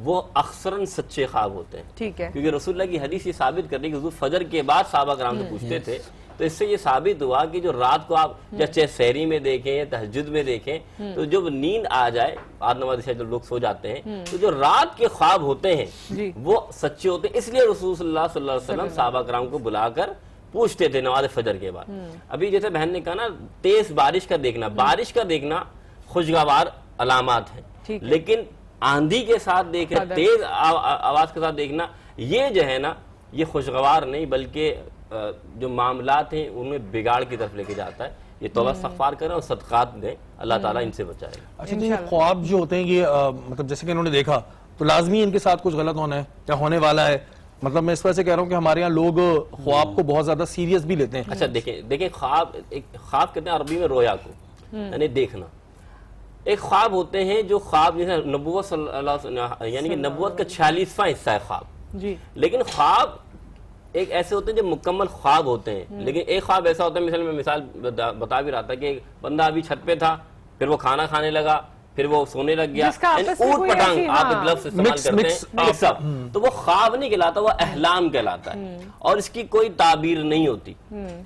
[SPEAKER 5] وہ اکثراً سچے خواب ہوتے ہیں.
[SPEAKER 3] ٹھیک ہے،
[SPEAKER 5] کیونکہ رسول اللہ کی حدیث یہ ثابت کر رہی ہے کہ حضور فجر کے بعد صحابہ کرام سے پوچھتے تھے. تو اس سے یہ ثابت ہوا کہ جو رات کو آپ چاہے سحری میں دیکھیں یا تہجد میں دیکھیں، تو جب نیند آ جائے، 8-9 بجے جب لوگ سو جاتے ہیں، تو جو رات کے خواب ہوتے ہیں وہ سچے ہوتے ہیں. اس لیے رسول صلی اللہ علیہ وسلم صحابہ کرام کو بلا کر پوچھتے تھے نماز فجر کے بعد. ابھی جیسے بہن نے کہا نا، تیز بارش کا دیکھنا خوشگوار علامات ہیں، لیکن آندھی کے ساتھ دیکھنا، تیز آواز کے ساتھ دیکھنا، یہ جو ہے نا یہ خوشگوار نہیں بلکہ جو معاملات ہیں ان میں بگاڑ کی طرف لے کے جاتا ہے. یہ توبہ استغفار کریں اور صدقات دیں، اللہ تعالیٰ ان سے بچائے گا.
[SPEAKER 4] اچھا، تو یہ خواب جو ہوتے ہیں یہ مطلب جیسے کہ انہوں نے دیکھا تو لازمی ان کے ساتھ کچھ غلط ہونا ہے یا ہونے والا ہے؟ مطلب میں اس وجہ سے کہہ رہا ہوں کہ ہمارے یہاں لوگ خواب کو بہت زیادہ سیریس بھی لیتے ہیں.
[SPEAKER 5] اچھا دیکھیں خواب کہتے ہیں عربی میں رویا کو، یعنی دیکھنا. ایک خواب ہوتے ہیں جو خواب جیسے نبوت صلی اللہ علیہ وسلم، یعنی کہ نبوت کا 46واں حصہ ہے خواب. لیکن خواب ایک ایسے ہوتے ہیں جو مکمل خواب ہوتے ہیں. لیکن ایک خواب ایسا ہوتا ہے، میں مثال بتا بھی رہا تھا کہ ایک بندہ ابھی چھت پہ تھا، پھر وہ کھانا کھانے لگا، پھر وہ سونے لگ گیا. اوٹ پٹانگ آپ لفظ استعمال کرتے ہیں، تو وہ خواب نہیں کہلاتا، وہ احلام کہلاتا ہے. اور اس کی کوئی تعبیر نہیں ہوتی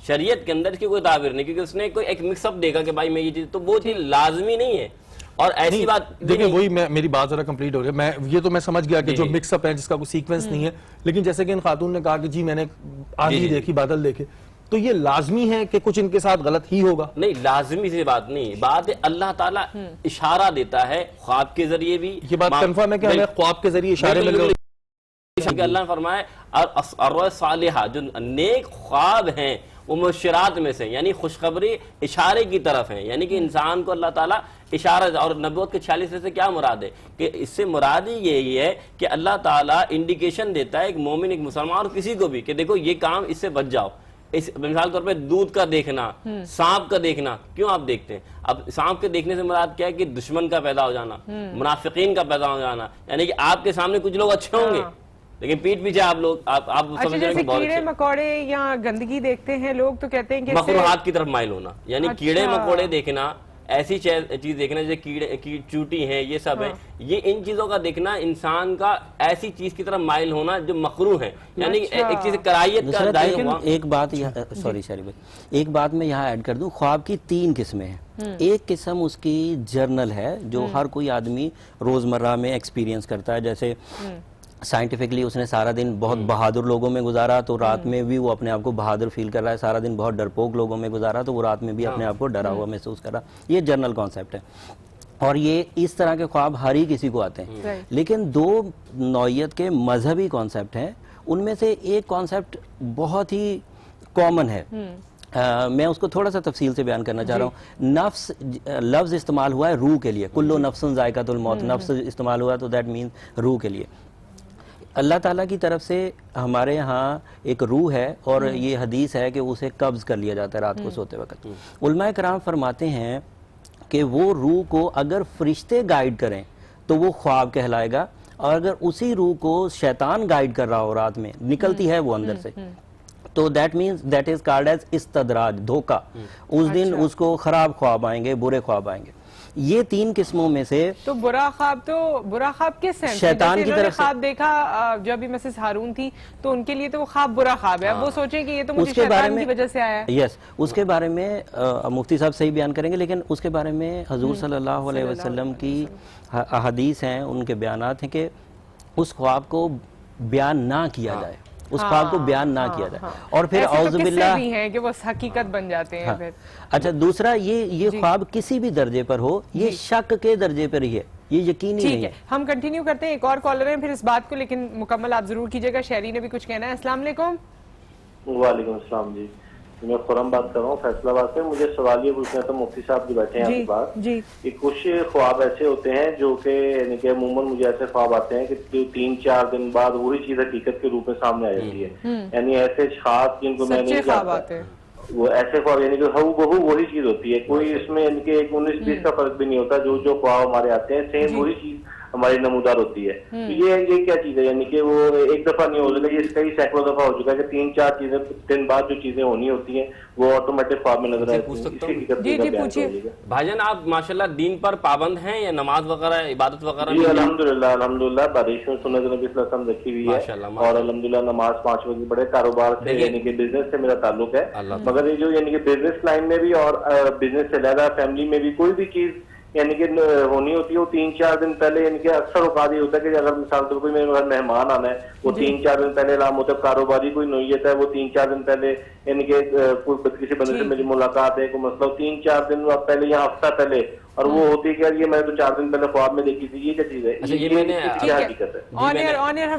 [SPEAKER 5] شریعت کے اندر، اس کی کوئی تعبیر نہیں، کیونکہ اس نے کوئی ایک مکس اپ دیکھا کہ بھائی میں یہ چیز، تو وہ چیز لازمی نہیں ہے. اور ایسی بات
[SPEAKER 4] دیکھیں، وہی میری بات ذرا کمپلیٹ ہو رہی ہے. یہ تو میں سمجھ گیا کہ جو مکس اپ ہے جس کا کوئی سیکوینس نہیں ہے، لیکن جیسے کہ ان خاتون نے کہا کہ جی میں نے آندھی دیکھی، بادل دیکھے، تو یہ لازمی ہے کہ کچھ ان کے ساتھ غلط ہی ہوگا؟ نہیں،
[SPEAKER 5] لازمی سی بات نہیں. بات ہے اللہ تعالیٰ اشارہ دیتا ہے خواب کے ذریعے بھی.
[SPEAKER 4] یہ بات کنفرم ہے کہ ہمیں خواب کے ذریعے اشارے مل رہے ہیں.
[SPEAKER 5] اللہ نے فرمایا اور صالحہ، جو نیک خواب ہیں وہ مبشرات میں سے، یعنی خوشخبری اشارے کی طرف ہیں. یعنی کہ انسان کو اللہ تعالیٰ اشارہ، اور نبوت کے 46 سے کیا مراد ہے کہ اس سے مراد ہی یہی ہے کہ اللہ تعالیٰ انڈیکیشن دیتا ہے ایک مومن، ایک مسلمان اور کسی کو بھی کہ دیکھو یہ کام اس سے بچ جاؤ. مثال طور پہ دودھ کا دیکھنا، سانپ کا دیکھنا. کیوں آپ دیکھتے ہیں؟ اب سانپ کے دیکھنے سے مراد کیا ہے کہ دشمن کا پیدا ہو جانا، منافقین کا پیدا ہو جانا. یعنی کہ آپ کے سامنے کچھ لوگ اچھے ہوں گے لیکن پیٹ پیچھے آپ لوگ آپ
[SPEAKER 3] اچھا
[SPEAKER 5] سمجھ رہے ہیں
[SPEAKER 3] جیسے
[SPEAKER 5] کہ بہت
[SPEAKER 3] کیڑے
[SPEAKER 5] اچھے
[SPEAKER 3] مکوڑے یا گندگی دیکھتے ہیں لوگ تو کہتے ہیں کہ
[SPEAKER 5] مخلوقات کی طرف مائل ہونا، یعنی کیڑے
[SPEAKER 3] اچھا۔
[SPEAKER 5] مکوڑے دیکھنا، ایسی چیز دیکھنا جیسے کیڑے چوٹی ہیں، یہ سب ہیں، یہ ان چیزوں کا دیکھنا انسان کا ایسی چیز کی طرف مائل ہونا جو مکروہ ہے، یعنی ایک چیز کرائیت کا دائیں ہوا۔
[SPEAKER 9] ایک بات سوری شریف بھائی، ایک بات میں یہاں ایڈ کر دوں، خواب کی 3 قسمیں ہیں۔ ایک قسم اس کی جرنل ہے جو ہر کوئی آدمی روزمرہ میں ایکسپیرینس کرتا ہے، جیسے سائنٹیفکلی اس نے سارا دن بہت بہادر لوگوں میں گزارا تو رات میں بھی وہ اپنے آپ کو بہادر فیل کر رہا ہے، سارا دن بہت ڈرپوک لوگوں میں گزارا تو وہ رات میں بھی اپنے آپ کو ڈرا ہوا محسوس کر رہا، یہ جنرل کانسیپٹ ہے۔ اور یہ اس طرح کے خواب ہر ہی کسی کو آتے ہیں، لیکن 2 نوعیت کے مذہبی کانسیپٹ ہیں، ان میں سے ایک کانسیپٹ بہت ہی کامن ہے، میں اس کو تھوڑا سا تفصیل سے بیان کرنا چاہ رہا ہوں۔ نفس لفظ استعمال ہوا ہے روح کے لیے، کلو نفس ذائقۃ الموت، نفس استعمال ہوا تو دیٹ مینز روح کے لیے۔ اللہ تعالیٰ کی طرف سے ہمارے ہاں ایک روح ہے اور یہ حدیث ہے کہ اسے قبض کر لیا جاتا ہے رات کو سوتے وقت۔ علماء کرام فرماتے ہیں کہ وہ روح کو اگر فرشتے گائیڈ کریں تو وہ خواب کہلائے گا، اور اگر اسی روح کو شیطان گائیڈ کر رہا ہو رات میں، نکلتی ہے وہ اندر سے، تو that means that is called as استدراج، دھوکہ۔ اس دن اس کو خراب خواب آئیں گے، برے خواب آئیں گے۔ یہ 3 قسموں میں سے
[SPEAKER 3] تو برا خواب کس سینس
[SPEAKER 9] شیطان کی طرف سے
[SPEAKER 3] خواب دیکھا جب بھی مسز ہارون تھی تو ان کے لیے تو وہ خواب برا خواب ہے، اب وہ سوچیں کہ یہ تو مجھے شیطان کی وجہ سے آیا ہے۔
[SPEAKER 9] یس، اس کے بارے میں مفتی صاحب صحیح بیان کریں گے، لیکن اس کے بارے میں حضور صلی اللہ علیہ وسلم کی احادیث ہیں، ان کے بیانات ہیں کہ اس خواب کو بیان نہ کیا جائے، اس خواب کو بیان نہ کیا جائے، اور پھر اعوذ باللہ
[SPEAKER 3] بھی ہیں کہ وہ حقیقت بن جاتے ہیں پھر۔
[SPEAKER 9] اچھا، دوسرا یہ خواب کسی بھی درجے پر ہو، یہ شک کے درجے پر ہی ہے، یہ یقینی نہیں ہے۔
[SPEAKER 3] ہم کنٹینیو کرتے ہیں، ایک اور کالر ہیں پھر اس بات کو، لیکن مکمل آپ ضرور کیجئے گا، شہری نے بھی کچھ کہنا ہے۔ السلام علیکم۔
[SPEAKER 11] وعلیکم السلام جی، میں خرم بات کر رہا ہوں فیصلہ آباد سے۔ مجھے سوال یہ پوچھنا تھا، مفتی صاحب جو بیٹھے ہیں آپ کے پاس، کہ کچھ خواب ایسے ہوتے ہیں جو کہ یعنی کہ عموماً مجھے ایسے خواب آتے ہیں کہ 3-4 دن بعد وہی چیز حقیقت کے روپ میں سامنے آ جاتی ہے، یعنی ایسے خاص جن کو میں نہیں جانتا، وہ ایسے خواب یعنی کہ ہو بہو وہی چیز ہوتی ہے، کوئی اس میں یعنی کہ 19-20 کا فرق بھی نہیں ہوتا، جو خواب ہمارے آتے ہیں سیم وہی چیز ہماری نمودار ہوتی ہے۔ یہ کیا چیز ہے، یعنی کہ وہ ایک دفعہ نہیں ہو سکتا، یہ کئی سینکڑوں دفعہ ہو چکا ہے کہ 3-4 چیزیں دن بعد جو چیزیں ہونی ہوتی ہیں وہ آٹومیٹک خواب میں نظر آتی ہیں۔
[SPEAKER 5] بھائی جان آپ ماشاءاللہ دین پر پابند ہیں یا نماز وغیرہ عبادت وغیرہ؟
[SPEAKER 11] جی الحمدللہ بارش میں سنت نبی صلی اللہ علیہ وسلم رکھی ہوئی ہے، اور الحمدللہ نماز 5 وقت پڑھے، کاروبار سے یعنی کہ بزنس سے میرا تعلق ہے، مگر یہ جو یعنی کہ بزنس لائن میں بھی اور بزنس سے علیحدہ فیملی میں بھی کوئی بھی چیز یعنی کہ ہونی ہوتی ہے وہ 3-4 دن پہلے، یعنی کہ اکثر اوقات یہ ہوتا ہے کہ اگر مثال طور پر میرے گھر مہمان آنا ہے وہ 3-4 دن پہلے علام ہوتا ہے، کاروباری کوئی نوعیت ہے وہ 3-4 دن پہلے یعنی کہ کسی بندے سے میری ملاقات ہے، کوئی مسئلہ 3-4 دن پہلے یا ہفتہ پہلے، اور وہ ہوتی ہے کہ یار یہ میں تو 4 دن پہلے خواب میں دیکھی تھی، یہ کیا چیز ہے، یہ کیا حقیقت ہے؟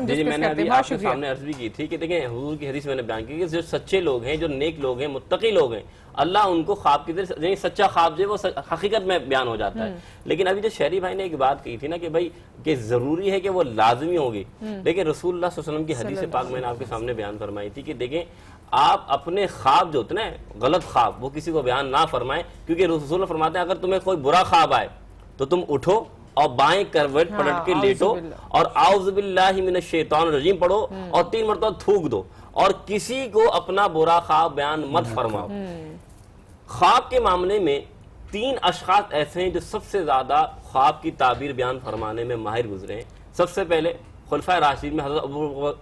[SPEAKER 5] جی میں نے ابھی آپ کے سامنے عرض بھی کی تھی کہ دیکھیں حضور کی حدیث میں نے بیان کی کہ جو سچے لوگ ہیں، جو نیک لوگ ہیں، متقی لوگ ہیں، اللہ ان کو خواب کی طرح یعنی سچا خواب جو ہے وہ حقیقت میں بیان ہو جاتا ہے۔ لیکن ابھی جو شہری بھائی نے ایک بات کہی تھی نا کہ بھائی کہ ضروری ہے کہ وہ لازمی ہوگی، لیکن رسول اللہ صلی اللہ علیہ وسلم کی حدیث پاک میں نے آپ کے سامنے بیان فرمائی تھی کہ دیکھیں آپ اپنے خواب جو ہوتے ہیں نا غلط خواب وہ کسی کو بیان نہ فرمائیں، کیونکہ رسول اللہ فرماتے ہیں اگر تمہیں کوئی برا خواب آئے تو تم اٹھو اور بائیں کروٹ پلٹ کے لیٹو اور اعوذ باللہ من الشیطان الرجیم پڑھو اور 3 مرتبہ تھوک دو، اور کسی کو اپنا برا خواب بیان مت فرماؤ۔ خواب کے معاملے میں 3 اشخاص ایسے ہیں جو سب سے زیادہ خواب کی تعبیر بیان فرمانے میں ماہر گزرے ہیں۔ سب سے پہلے خلفائے راشدین میں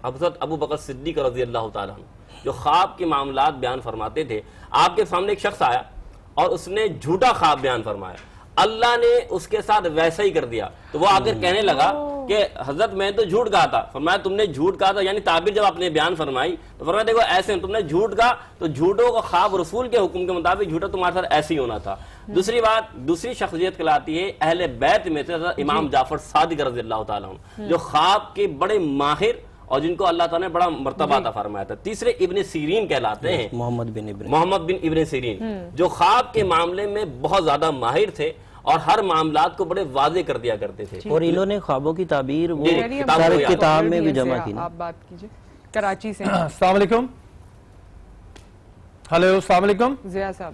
[SPEAKER 5] حضرت ابو بکر صدیق رضی اللہ تعالیٰ عنہ جو خواب کے معاملات بیان فرماتے تھے۔ آپ کے سامنے ایک شخص آیا اور اس نے جھوٹا خواب بیان فرمایا، اللہ نے اس کے ساتھ ویسا ہی کر دیا، تو وہ آ کر کہنے لگا کہ حضرت میں تو جھوٹ کہا تھا۔ فرمایا تم نے جھوٹ کہا تھا، یعنی تعبیر جب آپ نے بیان فرمائی تو فرمایا دیکھو ایسے تم نے جھوٹ کہا تو جھوٹوں کا خواب رسول کے حکم کے مطابق جھوٹا تمہارے ساتھ ایسے ہی ہونا تھا۔ دوسری بات، دوسری شخصیت کہلاتی ہے اہل بیت میں سے حضرت امام جعفر صادق رضی اللہ تعالیٰ عنہ جو خواب کے بڑے ماہر اور جن کو اللہ تعالیٰ نے بڑا مرتبہ عطا فرمایا تھا۔ تیسرے ابن سیرین کہلاتے ہیں، محمد بن ابن سیرین جو خواب کے معاملے میں بہت زیادہ ماہر تھے اور ہر معاملات کو بڑے واضح کر دیا کرتے تھے،
[SPEAKER 9] اور انہوں نے خوابوں کی تعبیر وہ سارے کتاب میں بھی جمع کی۔
[SPEAKER 3] آپ بات کیجئے کراچی سے۔
[SPEAKER 4] السلام علیکم۔ ہلو السلام علیکم
[SPEAKER 3] ضیاء صاحب۔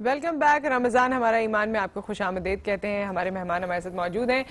[SPEAKER 3] Welcome back. رمضان ہمارا ایمان میں آپ کو خوش آمدید کہتے ہیں. ہمارے مہمان ہمارے ساتھ موجود ہیں.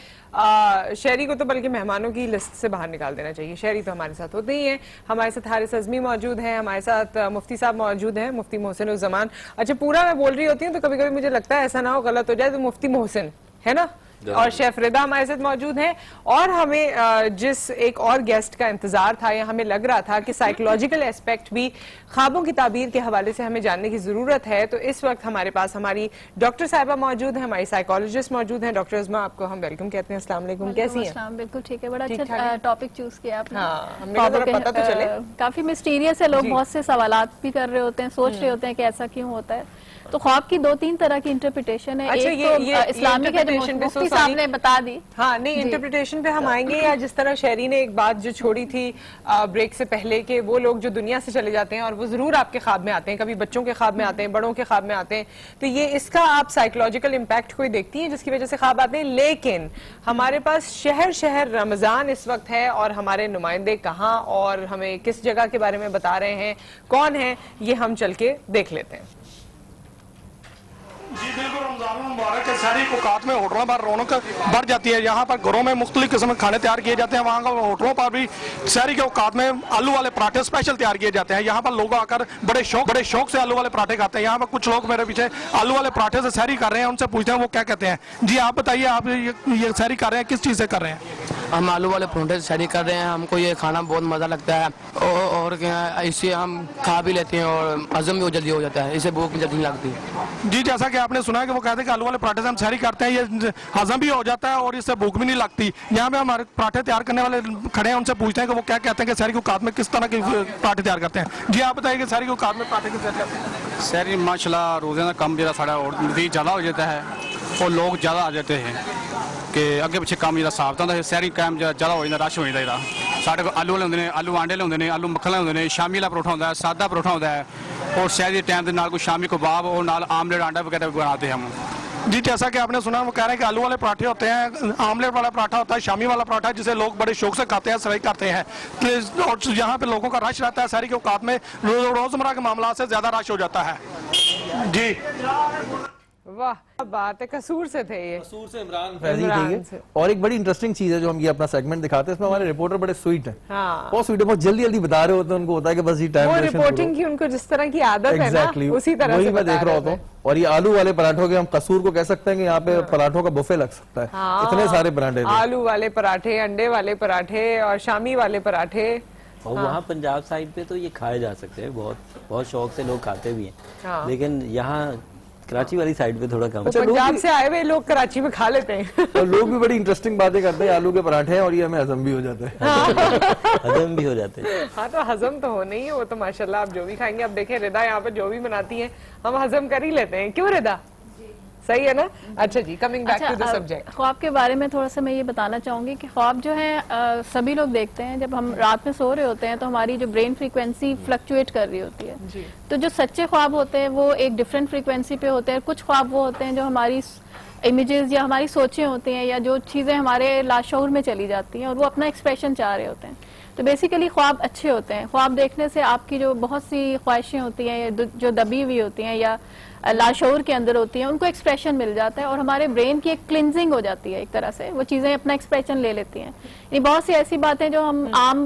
[SPEAKER 3] شہری کو تو بلکہ مہمانوں کی لسٹ سے باہر نکال دینا چاہیے. شہری تو ہمارے ساتھ ہوتے ہی ہیں. ہمارے ساتھ حارث اعظمی موجود ہیں, ہمارے ساتھ مفتی صاحب موجود ہیں, مفتی محسن الزمان. اچھا پورا میں بول رہی ہوتی ہوں تو کبھی کبھی مجھے لگتا ہے ایسا نہ ہو غلط ہو جائے تو مفتی محسن ہے نا, اور شیف رضا ہمارے ساتھ موجود ہیں. اور ہمیں جس ایک اور گیسٹ کا انتظار تھا یا ہمیں لگ رہا تھا کہ سائیکولوجیکل اسپیکٹ بھی خوابوں کی تعبیر کے حوالے سے ہمیں جاننے کی ضرورت ہے, تو اس وقت ہمارے پاس ہماری ڈاکٹر صاحبہ موجود ہیں, ہماری سائیکولوجسٹ موجود ہیں. ڈاکٹر عظمیٰ آپ کو ہم ویلکم کہتے ہیں. السلام علیکم, کیسی ہیں؟
[SPEAKER 12] بالکل ٹھیک ہے, بڑا اچھا ٹاپک چوز کیا آپ
[SPEAKER 3] نے.
[SPEAKER 12] کافی مسٹیریس ہے, لوگ بہت سے سوالات بھی کر رہے ہوتے ہیں, سوچ رہے ہوتے ہیں کہ ایسا کیوں ہوتا ہے. تو خواب کی 2-3 طرح کی انٹرپریٹیشن ہے. ایک تو اسلامک ہے جو مفتی صاحب نے بتا دی.
[SPEAKER 3] ہاں نہیں, انٹرپریٹیشن پہ ہم آئیں گے. یا جس طرح شہری نے ایک بات جو چھوڑی تھی بریک سے پہلے کہ وہ لوگ جو دنیا سے چلے جاتے ہیں اور وہ ضرور آپ کے خواب میں آتے ہیں, کبھی بچوں کے خواب میں آتے ہیں, بڑوں کے خواب میں آتے ہیں, تو یہ اس کا آپ سائیکولوجیکل امپیکٹ کوئی دیکھتی ہیں جس کی وجہ سے خواب آتے ہیں. لیکن ہمارے پاس شہر رمضان اس وقت ہے اور ہمارے نمائندے کہاں اور ہمیں کس جگہ کے بارے میں بتا رہے ہیں, کون ہیں, یہ ہم چل کے دیکھ لیتے ہیں.
[SPEAKER 13] جی بالکل, رمضان المبارک کے سحری اوقات میں ہوٹلوں پر رونق بڑھ جاتی ہے. یہاں پر گھروں میں مختلف قسم کے کھانے تیار کیے جاتے ہیں, وہاں کا ہوٹلوں پر بھی سحری کے اوقات میں آلو والے پراٹھے اسپیشل تیار کیے جاتے ہیں. یہاں پر لوگ آ کر بڑے شوق سے آلو والے پراٹھے کھاتے ہیں. یہاں پر کچھ لوگ میرے پیچھے آلو والے پراٹھے سے سحری کر رہے ہیں, ان سے پوچھتے ہیں وہ کیا کہتے ہیں. جی آپ بتائیے, آپ یہ سحری کر رہے ہیں کس چیز سے کر رہے ہیں؟
[SPEAKER 14] ہم آلو والے پراٹھے سے سحری کر رہے ہیں. ہم کو یہ کھانا بہت مزہ لگتا ہے اور اسے ہم کھا بھی لیتے ہیں اور ہضم بھی جلدی ہو جاتا ہے, اسے بھوک جلدی نہیں لگتی.
[SPEAKER 13] جی جیسا کہ آپ نے سنا ہے کہ وہ کہتے ہیں کہ آلو والے پراٹھے سے ہم سحری کرتے ہیں, یہ ہضم بھی ہو جاتا ہے اور اس سے بھوک بھی نہیں لگتی. یہاں پہ ہمارے پراٹھے تیار کرنے والے کھڑے ہیں, ان سے پوچھتے ہیں کہ وہ کیا کہتے ہیں کہ سحری کے اوقات میں کس طرح کے پراٹھے تیار کرتے ہیں. جی آپ بتائیے کہ سحری کے اوقات میں پراٹھے کس طرح کرتے ہیں؟
[SPEAKER 15] سحری ماشاء اللہ روزے کا کم جا ساڑا نزدیک زیادہ ہو جاتا ہے اور لوگ زیادہ آ جاتے ہیں کہ اگے پیچھے کام جا صاف ہوتا ہے. سحری ٹائم زیادہ ہو جاتا, رش ہو جاتا. سارے کو آلو والے ہوتے ہیں, آلو آنڈے ہوتے ہیں, آلو مکھن ہوتے ہیں, شامی والا پروٹھا ہوتا ہے, سادہ پروٹھا ہوتا ہے, اور سحری ٹائم کے نال کوئی شامی کباب اور نال آملیٹ آنڈا وغیرہ بناتے ہیں ہم.
[SPEAKER 13] جی جیسا کہ آپ نے سنا وہ کہہ رہے ہیں کہ آلو والے پراٹھے ہوتے ہیں, آملیٹ والا پراٹھا ہوتا ہے, شامی والا پراٹھا جسے لوگ بڑے شوق سے کھاتے ہیں, سرائی کرتے ہیں. اور یہاں پہ لوگوں کا رش رہتا ہے سحری کے اوقات میں, روزمرہ کے معاملات سے زیادہ رش ہو جاتا ہے. جی
[SPEAKER 3] واہ بات ہے, قصور سے تھے یہ,
[SPEAKER 4] قصور سے عمران فیضی تھے. اور ایک بڑی انٹرسٹنگ چیز ہے جو ہم یہ اپنا سیگمنٹ دکھاتے ہیں, اس میں ہمارے رپورٹر بڑے سویٹ ہیں, بہت سویٹ ہے, بہت جلدی جلدی بتا رہے ہوتے ہیں. ان کو ہوتا ہے کہ بس یہ ٹائم
[SPEAKER 3] وہ رپورٹنگ کی ان کو جس طرح کی عادت ہے نا اسی طرح سے
[SPEAKER 4] میں دیکھ رہا ہوتا ہوں. اور یہ آلو والے پراٹھوں کے ہم قصور کو کہہ سکتے ہیں کہ یہاں پہ پراٹھوں کا بفے لگ سکتا ہے, اتنے سارے پراٹھے,
[SPEAKER 3] آلو والے پراٹھے, انڈے والے پراٹھے اور شامی والے پراٹھے.
[SPEAKER 9] اور وہاں پنجاب سائڈ پہ تو یہ کھائے جا سکتے ہیں, بہت شوق سے لوگ کھاتے بھی ہیں, لیکن یہاں کراچی والی سائڈ پہ تھوڑا کم.
[SPEAKER 3] پنجاب سے آئے ہوئے لوگ کراچی میں کھا لیتے ہیں,
[SPEAKER 4] اور لوگ بھی بڑی انٹرسٹنگ باتیں کرتے ہیں. آلو کے پراٹھے ہیں اور یہ ہمیں ہضم بھی ہو جاتے ہیں.
[SPEAKER 9] ہضم بھی ہو جاتے ہیں.
[SPEAKER 3] ہاں تو ہضم تو ہونا ہی ہے, وہ تو ماشاءاللہ آپ جو بھی کھائیں گے. اب دیکھیں رضا یہاں پہ جو بھی بناتی ہیں ہم ہضم کر ہی لیتے ہیں, کیوں رضا؟ صحیح ہے نا. اچھا جی, coming back to the subject.
[SPEAKER 12] خواب کے بارے میں تھوڑا سا میں یہ بتانا چاہوں گی کہ خواب جو ہے سبھی لوگ دیکھتے ہیں. جب ہم رات میں سو رہے ہوتے ہیں تو ہماری جو برین فریکوینسی فلکچویٹ کر رہی ہوتی ہے, تو جو سچے خواب ہوتے ہیں وہ ایک ڈفرینٹ فریکوینسی پہ ہوتے ہیں. کچھ خواب وہ ہوتے ہیں جو ہماری امیجز یا ہماری سوچیں ہوتی ہیں یا جو چیزیں ہمارے لاشعور میں چلی جاتی ہیں اور وہ اپنا ایکسپریشن چاہ رہے ہوتے ہیں. تو بیسیکلی خواب اچھے ہوتے ہیں. خواب دیکھنے سے آپ کی جو بہت سی خواہشیں ہوتی ہیں جو دبی ہوئی ہوتی ہیں یا لاشعور کے اندر ہوتی ہیں, ان کو ایکسپریشن مل جاتا ہے اور ہمارے برین کی ایک کلینزنگ ہو جاتی ہے. ایک طرح سے وہ چیزیں اپنا ایکسپریشن لے لیتی ہیں. یعنی بہت سی ایسی باتیں جو ہم عام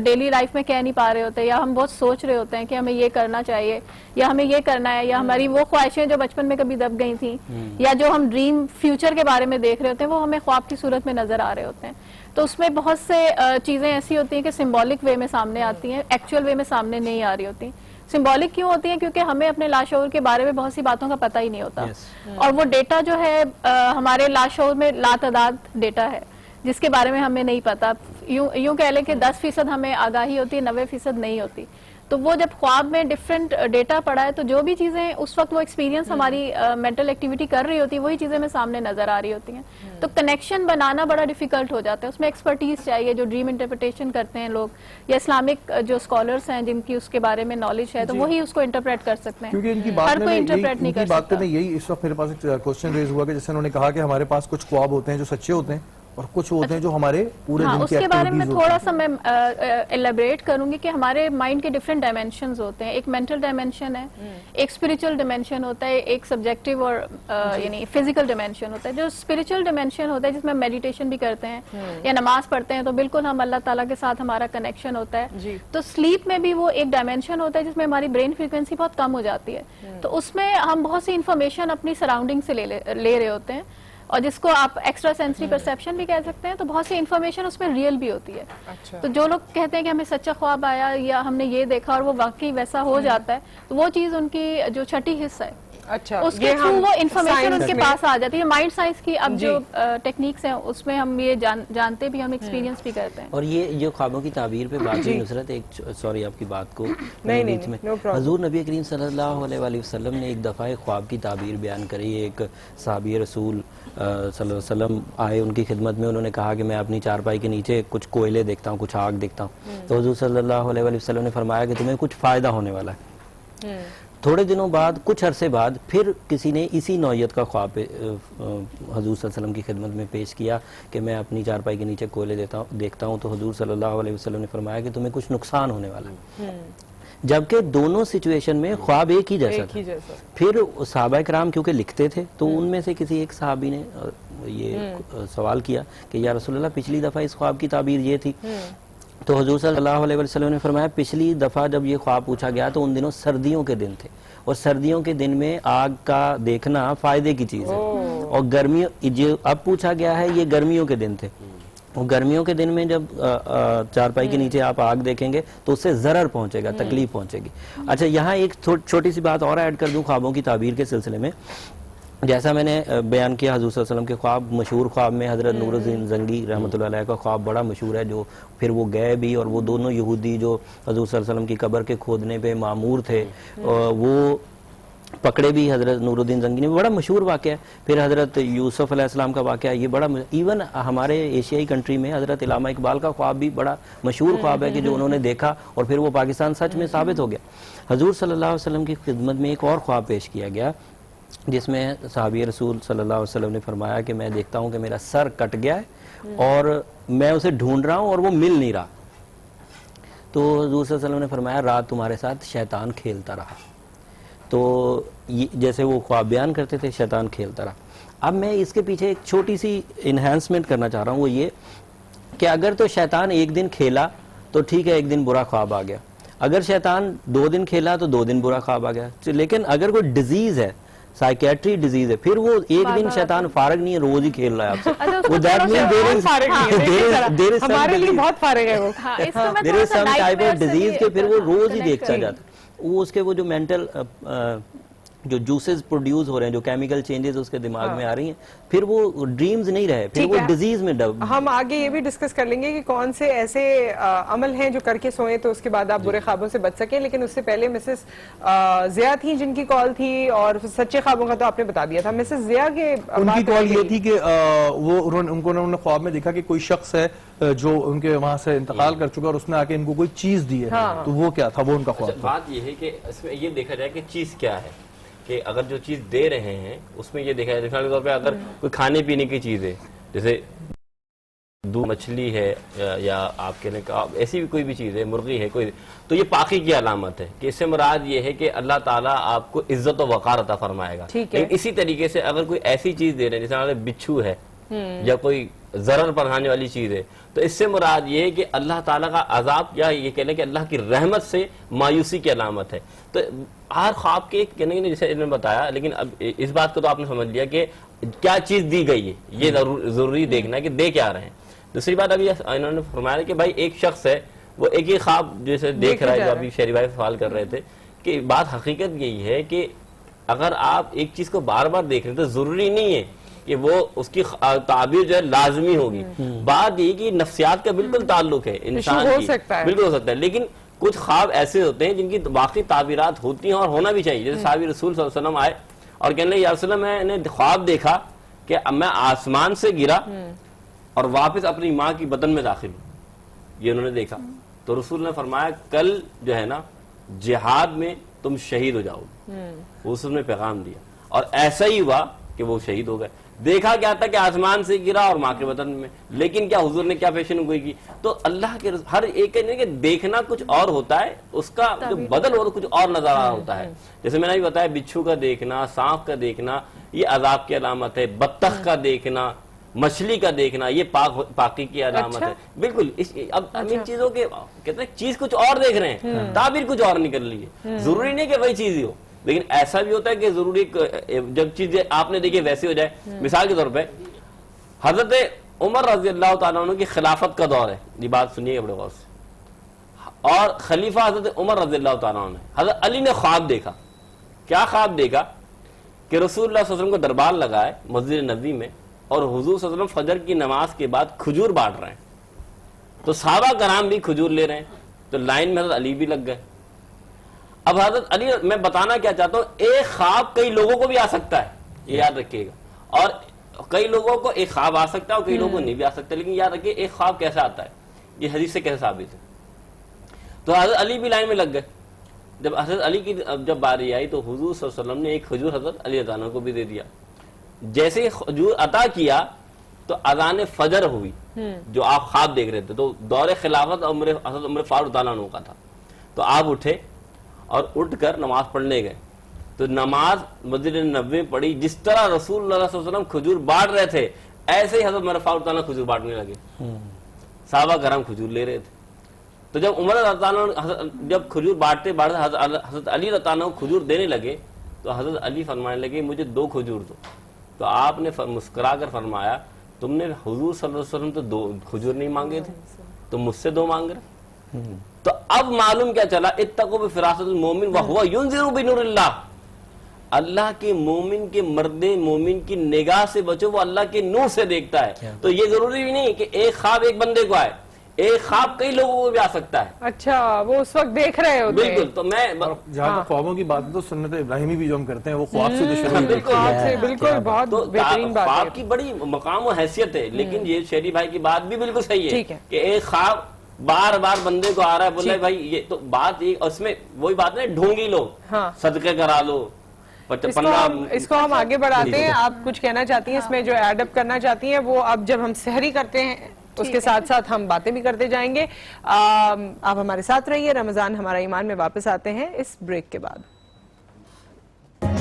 [SPEAKER 12] ڈیلی لائف میں کہہ نہیں پا رہے ہوتے, یا ہم بہت سوچ رہے ہوتے ہیں کہ ہمیں یہ کرنا چاہیے یا ہمیں یہ کرنا ہے, یا ہماری وہ خواہشیں جو بچپن میں کبھی دب گئی تھیں, یا جو ہم ڈریم فیوچر کے بارے میں دیکھ رہے ہوتے ہیں, وہ ہمیں خواب کی صورت میں نظر آ رہے ہوتے ہیں. تو اس میں بہت سے چیزیں ایسی ہوتی ہیں کہ سمبولک وے میں سامنے آتی ہیں, ایکچوئل وے میں سامنے نہیں آ رہی ہوتی. سمبولک کیوں ہوتی ہیں؟ کیونکہ ہمیں اپنے لاشعور کے بارے میں بہت سی باتوں کا پتہ ہی نہیں ہوتا, اور وہ ڈیٹا جو ہے ہمارے لاشعور میں لاتعداد ڈیٹا ہے جس کے بارے میں ہمیں نہیں پتا. یوں کہہ لیں کہ 10% ہمیں آگاہی ہوتی ہے, 90% نہیں ہوتی. تو وہ جب خواب میں ڈفرینٹ ڈیٹا پڑا ہے تو جو بھی چیزیں اس وقت وہ ایکسپیرینس ہماری مینٹل ایکٹیویٹی کر رہی ہوتی ہے وہی چیزیں میں سامنے نظر آ رہی ہوتی ہیں. تو کنیکشن بنانا بڑا ڈیفیکلٹ ہو جاتا ہے. اس میں ایکسپرٹیز چاہیے, جو ڈریم انٹرپریٹیشن کرتے ہیں لوگ یا اسلامک جو اسکالرس ہیں جن کی اس کے بارے میں نالج ہے, تو وہی اس کو انٹرپریٹ کر سکتے ہیں.
[SPEAKER 4] کیونکہ ان کی بات میں یہی اس وقت میرے پاس ایک کوسچن ریز ہوا کہ جیسے انہوں نے کہا کہ ہمارے پاس کچھ خواب ہوتے ہیں جو سچے ہوتے ہیں اور کچھ ہوتے ہیں جو ہمارے پورے دن
[SPEAKER 12] اس
[SPEAKER 4] کے
[SPEAKER 12] کے بارے میں
[SPEAKER 4] ایکٹیویٹیز
[SPEAKER 12] تھوڑا سا میں ایلیبریٹ کروں گی کہ ہمارے مائنڈ کے ڈفرینٹ ڈائمینشنز ہوتے ہیں. ایک مینٹل ڈائمینشن ہے, ایک اسپرچل ڈائمینشن ہوتا ہے, ایک سبجیکٹیو اور یعنی فزیکل ڈائمینشن ہوتا ہے. جو اسپرچل ڈائمینشن ہوتا ہے جس میں میڈیٹیشن بھی کرتے ہیں یا نماز پڑھتے ہیں تو بالکل ہم اللہ تعالیٰ کے ساتھ ہمارا کنیکشن ہوتا ہے. تو سلیپ میں بھی وہ ایک ڈائمینشن ہوتا ہے جس میں ہماری برین فریکوینسی بہت کم ہو جاتی ہے. تو اس میں ہم بہت سی انفارمیشن اپنی سراؤنڈنگ سے لے رہے ہوتے ہیں, اور جس کو آپ ایکسٹرا سینسری پرسیپشن بھی کہہ سکتے ہیں. تو بہت سی انفارمیشن اس میں ریئل بھی ہوتی ہے. تو جو لوگ کہتے ہیں کہ ہمیں سچا خواب آیا یا ہم نے یہ دیکھا اور وہ واقعی ویسا ہو جاتا ہے, تو وہ چیز ان کی جو چھٹی حصہ ہے اس کے تھرو وہ انفارمیشن ان کے پاس آ جاتی ہے. مائنڈ سائنس کی اب جو ٹیکنیکس ہیں اس میں ہم یہ جانتے بھی, ہم ایکسپیرینس بھی کرتے ہیں.
[SPEAKER 9] اور یہ جو خوابوں کی تعبیر پہ بات ہے نصرت, ایک سوری آپ کی بات کو بیچ میں, حضور نبی کریم صلی اللہ علیہ وآلہ وسلم نے ایک دفعہ خواب کی تعبیر بیان کری. ایک صحابی رسول صلی اللہ علیہ وسلم آئے ان کی خدمت میں, انہوں نے کہا کہ میں اپنی چارپائی کے نیچے کچھ کوئلے دیکھتا ہوں, کچھ آگ دیکھتا ہوں. تو حضور صلی اللہ علیہ وآلہ وسلم نے فرمایا کہ تمہیں کچھ فائدہ ہونے والا ہے. تھوڑے دنوں بعد, کچھ عرصے بعد, پھر کسی نے اسی نوعیت کا خواب حضور صلی اللہ علیہ وسلم کی خدمت میں پیش کیا کہ میں اپنی چارپائی کے نیچے کوئلے دیکھتا ہوں. تو حضور صلی اللہ علیہ وسلم نے فرمایا کہ تمہیں کچھ نقصان ہونے والا ہے. جبکہ دونوں سچویشن میں خواب ایک ہی جیسا تھا. پھر صحابہ کرام کیونکہ لکھتے تھے تو ان میں سے کسی ایک صحابی نے یہ سوال کیا کہ یا رسول اللہ پچھلی دفعہ اس خواب کی تعبیر یہ تھی. تو حضور صلی اللہ علیہ وسلم نے فرمایا پچھلی دفعہ جب یہ خواب پوچھا گیا تو ان دنوں سردیوں کے دن تھے, اور سردیوں کے دن میں آگ کا دیکھنا فائدے کی چیز ہے. اور گرمیوں جو اب پوچھا گیا ہے یہ گرمیوں کے دن تھے. اور گرمیوں کے دن میں جب چارپائی کے نیچے آپ آگ دیکھیں گے تو اس سے ضرر پہنچے گا, تکلیف پہنچے گی. اچھا, یہاں ایک چھوٹی سی بات اور ایڈ کر دوں خوابوں کی تعبیر کے سلسلے میں. جیسا میں نے بیان کیا حضور صلی اللہ علیہ وسلم کے خواب, مشہور خواب میں حضرت نور الدین زنگی رحمۃ اللہ علیہ کا خواب بڑا مشہور ہے, جو پھر وہ گئے بھی, اور وہ دونوں یہودی جو حضور صلی اللہ علیہ وسلم کی قبر کے کھودنے پہ مامور تھے وہ پکڑے بھی حضرت نور الدین زنگی نے. بڑا مشہور واقعہ ہے. پھر حضرت یوسف علیہ السلام کا واقعہ, یہ بڑا ایون ہمارے ایشیائی کنٹری میں حضرت علامہ اقبال کا خواب بھی بڑا مشہور خواب ہے کہ جو انہوں نے دیکھا اور پھر وہ پاکستان سچ میں ثابت ہو گیا. حضور صلی اللہ علیہ وسلم کی خدمت میں ایک اور خواب پیش کیا گیا جس میں صحابی رسول صلی اللہ علیہ وسلم نے فرمایا کہ میں دیکھتا ہوں کہ میرا سر کٹ گیا ہے اور میں اسے ڈھونڈ رہا ہوں اور وہ مل نہیں رہا. تو حضور صلی اللہ علیہ وسلم نے فرمایا رات تمہارے ساتھ شیطان کھیلتا رہا. تو جیسے وہ خواب بیان کرتے تھے شیطان کھیلتا رہا. اب میں اس کے پیچھے ایک چھوٹی سی انہینسمنٹ کرنا چاہ رہا ہوں, وہ یہ کہ اگر تو شیطان ایک دن کھیلا تو ٹھیک ہے, ایک دن برا خواب آ گیا. اگر شیطان 2 دن کھیلا تو 2 دن برا خواب آ گیا. لیکن اگر کوئی ڈیزیز ہے, سائیکیٹری ڈیزیز ہے, پھر وہ ایک دن شیطان فارغ نہیں ہے, روز ہی کھیل رہا ہے آپ سے. وہ
[SPEAKER 3] ہمارے لیے بہت فارغ ہے. وہ
[SPEAKER 9] دیر از سم ٹائپ آف ڈیزیز کے پھر وہ روز ہی دیکھتا جاتا. وہ اس کے وہ جو مینٹل جو جوسز پروڈیوس ہو رہے ہیں, جو کیمیکل چینجز اس کے دماغ میں آ رہی ہیں, پھر وہ ڈریمز نہیں رہے, پھر وہ ڈیزیز میں
[SPEAKER 3] ہم آگے یہ بھی ڈسکس کر لیں گے کہ کون سے ایسے عمل ہیں جو کر کے سوئیں تو اس کے بعد آپ برے خوابوں سے بچ سکیں. لیکن اس سے پہلے مسز ضیاء تھی جن کی کال تھی, اور سچے خوابوں کا تو آپ نے بتا دیا تھا. مسز ضیاء کے
[SPEAKER 4] ان کی کال یہ تھی کہ انہوں نے خواب میں دیکھا کہ کوئی شخص ہے جو ان کے وہاں سے انتقال کر چکا اور اس نے آ کے ان کو کوئی چیز دی ہے, تو وہ کیا تھا, وہ ان کا خواب تھا.
[SPEAKER 5] بات یہ ہے کہ اس میں یہ دیکھا جائے کہ چیز کیا ہے, کہ اگر جو چیز دے رہے ہیں اس میں یہ دیکھا جائے, مثال کے طور پہ اگر کوئی کھانے پینے کی چیز ہے, جیسے دودھ, مچھلی ہے, یا آپ کہنے کا ایسی بھی کوئی بھی چیز ہے, مرغی ہے کوئی, تو یہ پاکی کی علامت ہے کہ اس سے مراد یہ ہے کہ اللہ تعالیٰ آپ کو عزت و وقار عطا فرمائے گا. اسی طریقے سے اگر کوئی ایسی چیز دے رہے ہیں جیسے بچھو ہے یا کوئی ضرر پہنچانے والی چیز ہے, تو اس سے مراد یہ ہے کہ اللہ تعالیٰ کا عذاب, یا یہ کہہ لیں کہ اللہ کی رحمت سے مایوسی کی علامت ہے. تو ہر خواب کے کہنے کے جیسے انہوں نے بتایا, لیکن اب اس بات کو تو آپ نے سمجھ لیا کہ کیا چیز دی گئی ہے, یہ ضروری دیکھنا ہے کہ دے کیا رہے ہیں. دوسری بات ابھی انہوں نے فرمایا کہ بھائی ایک شخص ہے وہ ایک ہی خواب جیسے دیکھ رہا ہے, جو ابھی شہری بھائی سوال کر رہے تھے, کہ بات حقیقت یہی ہے کہ اگر آپ ایک چیز کو بار بار دیکھ رہے ہیں تو ضروری نہیں ہے کہ وہ اس کی تعبیر جو ہے لازمی ہوگی. بات یہ کہ نفسیات کا بالکل تعلق ہے انسان کی, بالکل ہو سکتا ہے, لیکن کچھ خواب ایسے ہوتے ہیں جن کی واقعی تعبیرات ہوتی ہیں اور ہونا بھی چاہیے. جیسے صحابی رسول صلی اللہ علیہ وسلم آئے اور کہنے لگے یا رسول اللہ میں نے خواب دیکھا کہ میں آسمان سے گرا اور واپس اپنی ماں کی بدن میں داخل ہوں, یہ انہوں نے دیکھا. تو رسول نے فرمایا کل جو ہے نا جہاد میں تم شہید ہو جاؤ, وہ اس نے پیغام دیا, اور ایسا ہی ہوا کہ وہ شہید ہو گئے. دیکھا کیا تھا کہ آسمان سے گرا اور ماں کے وطن میں، لیکن کیا حضور نے کیا پیشن گوئی کی؟ تو اللہ کے ہر ایک کہ دیکھنا کچھ اور ہوتا ہے، اس کا جو بدل ہوتا کچھ اور نظر آ ہوتا ہے. جیسے میں نے بھی بتایا بچھو کا دیکھنا، سانپ کا دیکھنا یہ عذاب کی علامت ہے، بطخ کا دیکھنا، مچھلی کا دیکھنا یہ پاکی کی علامت ہے. بالکل اب ان چیزوں کے کہتے ہیں چیز کچھ اور دیکھ رہے ہیں، تعبیر کچھ اور نکل رہی ہے. ضروری نہیں کہ وہی چیز ہی ہو، لیکن ایسا بھی ہوتا ہے کہ ضروری جب چیزیں آپ نے دیکھی ویسے ہو جائے. مثال کے طور پہ حضرت عمر رضی اللہ تعالیٰ عنہ کی خلافت کا دور ہے، یہ بات سنیے بڑے غور سے، اور خلیفہ حضرت عمر رضی اللہ تعالیٰ عنہ حضرت علی نے خواب دیکھا. کیا خواب دیکھا؟ کہ رسول اللہ صلی اللہ علیہ وسلم کو دربار لگا ہے مسجد نبوی میں، اور حضور صلی اللہ علیہ وسلم فجر کی نماز کے بعد کھجور بانٹ رہے ہیں. تو صحابہ کرام بھی کھجور لے رہے ہیں، تو لائن میں حضرت علی بھی لگ گئے. اب حضرت علی، میں بتانا کیا چاہتا ہوں، ایک خواب کئی لوگوں کو بھی آ سکتا ہے، یہ یاد رکھیے گا، اور کئی لوگوں کو ایک خواب آ سکتا ہے اور کئی لوگوں کو نہیں بھی آ سکتا. لیکن یاد رکھیے ایک خواب کیسے آتا ہے، یہ حدیث سے کیسے ثابت ہے. تو حضرت علی بھی لائن میں لگ گئے. جب حضرت علی کی جب باری آئی تو حضور صلی اللہ علیہ وسلم نے ایک کھجور حضرت علی رضی اللہ عنہ کو بھی دے دیا. جیسے ہی کھجور عطا کیا تو اذان فجر ہوئی جو آپ خواب دیکھ رہے تھے. تو دور خلافت حضرت عمر فاروق تعالیٰ عنہ کا تھا. تو آپ اٹھے اور اٹھ کر نماز پڑھنے گئے. تو نماز مسجد نبوی میں پڑھی، جس طرح رسول اللہ صلی اللہ علیہ وسلم کھجور بانٹ رہے تھے ایسے ہی حضرت عمر فاروق تعالیٰ کھجور بانٹنے لگے. صحابہ کرام کھجور لے رہے تھے. تو جب عمر رضی اللہ عنہ جب کھجور بانٹتے حضرت علی رضی اللہ عنہ کھجور دینے لگے تو حضرت علی فرمانے لگے مجھے 2 کھجور دو. تو آپ نے مسکرا کر فرمایا تم نے حضور صلی اللہ علیہ وسلم تو 2 کھجور نہیں مانگے تھے، تم مجھ سے 2 مانگ رہے. تو اب معلوم کیا چلا، اتقوا بفراست المومن وهو ينذر بنور اللہ. اللہ کے مومن کے مرد مومن کی نگاہ سے بچو، وہ اللہ کے نور سے دیکھتا ہے. تو یہ ضروری بھی نہیں کہ ایک خواب ایک بندے کو آئے، ایک خواب کئی لوگوں کو بھی آ سکتا ہے.
[SPEAKER 3] اچھا، وہ اس وقت دیکھ رہے ہوتے ہیں.
[SPEAKER 5] بالکل. تو میں
[SPEAKER 4] جہاں تک خوابوں کی بات ہے تو سنت ابراہیمی بھی جو ہم کرتے ہیں وہ خواب سے جو شروع
[SPEAKER 3] بالکل بہت بہترین بات ہے.
[SPEAKER 5] خواب کی بڑی مقام و حیثیت ہے. لیکن یہ شہری بھائی کی بات بھی بالکل صحیح ہے کہ ایک خواب بار بار بندے کو آ رہا ہے، بول رہا ہے بھائی یہ تو بات، اس میں وہی بات نہیں ڈھونگی لوگ صدقے کرا لو.
[SPEAKER 3] اس کو ہم آگے بڑھاتے ہیں. آپ کچھ کہنا چاہتی ہیں اس میں جو ایڈ اپ کرنا چاہتی ہیں وہ اب جب ہم سحری کرتے ہیں اس کے ساتھ ساتھ ہم باتیں بھی کرتے جائیں گے. آپ ہمارے ساتھ رہیے. رمضان ہمارا ایمان میں واپس آتے ہیں اس بریک کے بعد.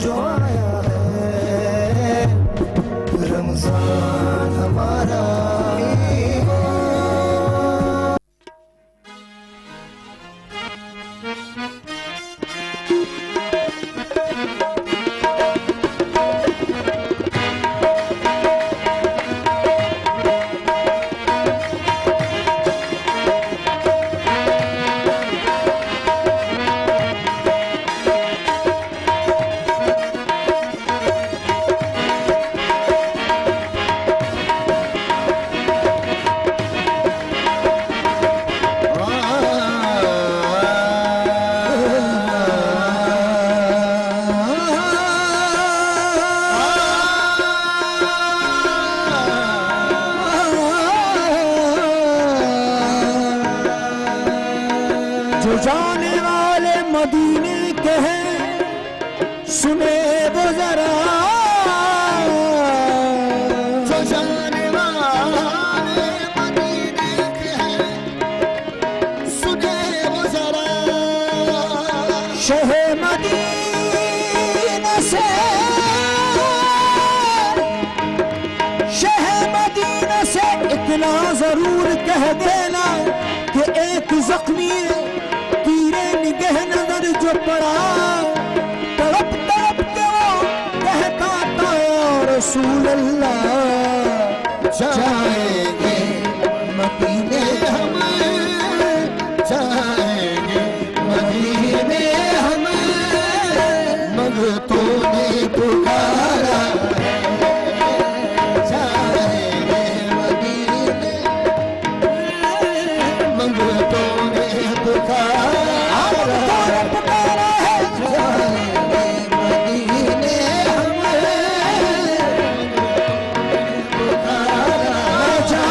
[SPEAKER 8] جو آیا ہے رمضان ہمارا جو جانے والے مدینے کے ہیں سنے وہ ذرا، جو جانے والے مدینے کے ہیں سنے وہ ذرا. شہ مدینہ سے اتنا ضرور کہہ دینا کہ ایک زخمی تیرے نگہ نظر جو پڑا، تڑپ تڑپ کے وہ کہتا تھا یا رسول اللہ جائیں گے مدینے، ہم جائیں گے مدینے، ہم منگتوں نے پکارا جا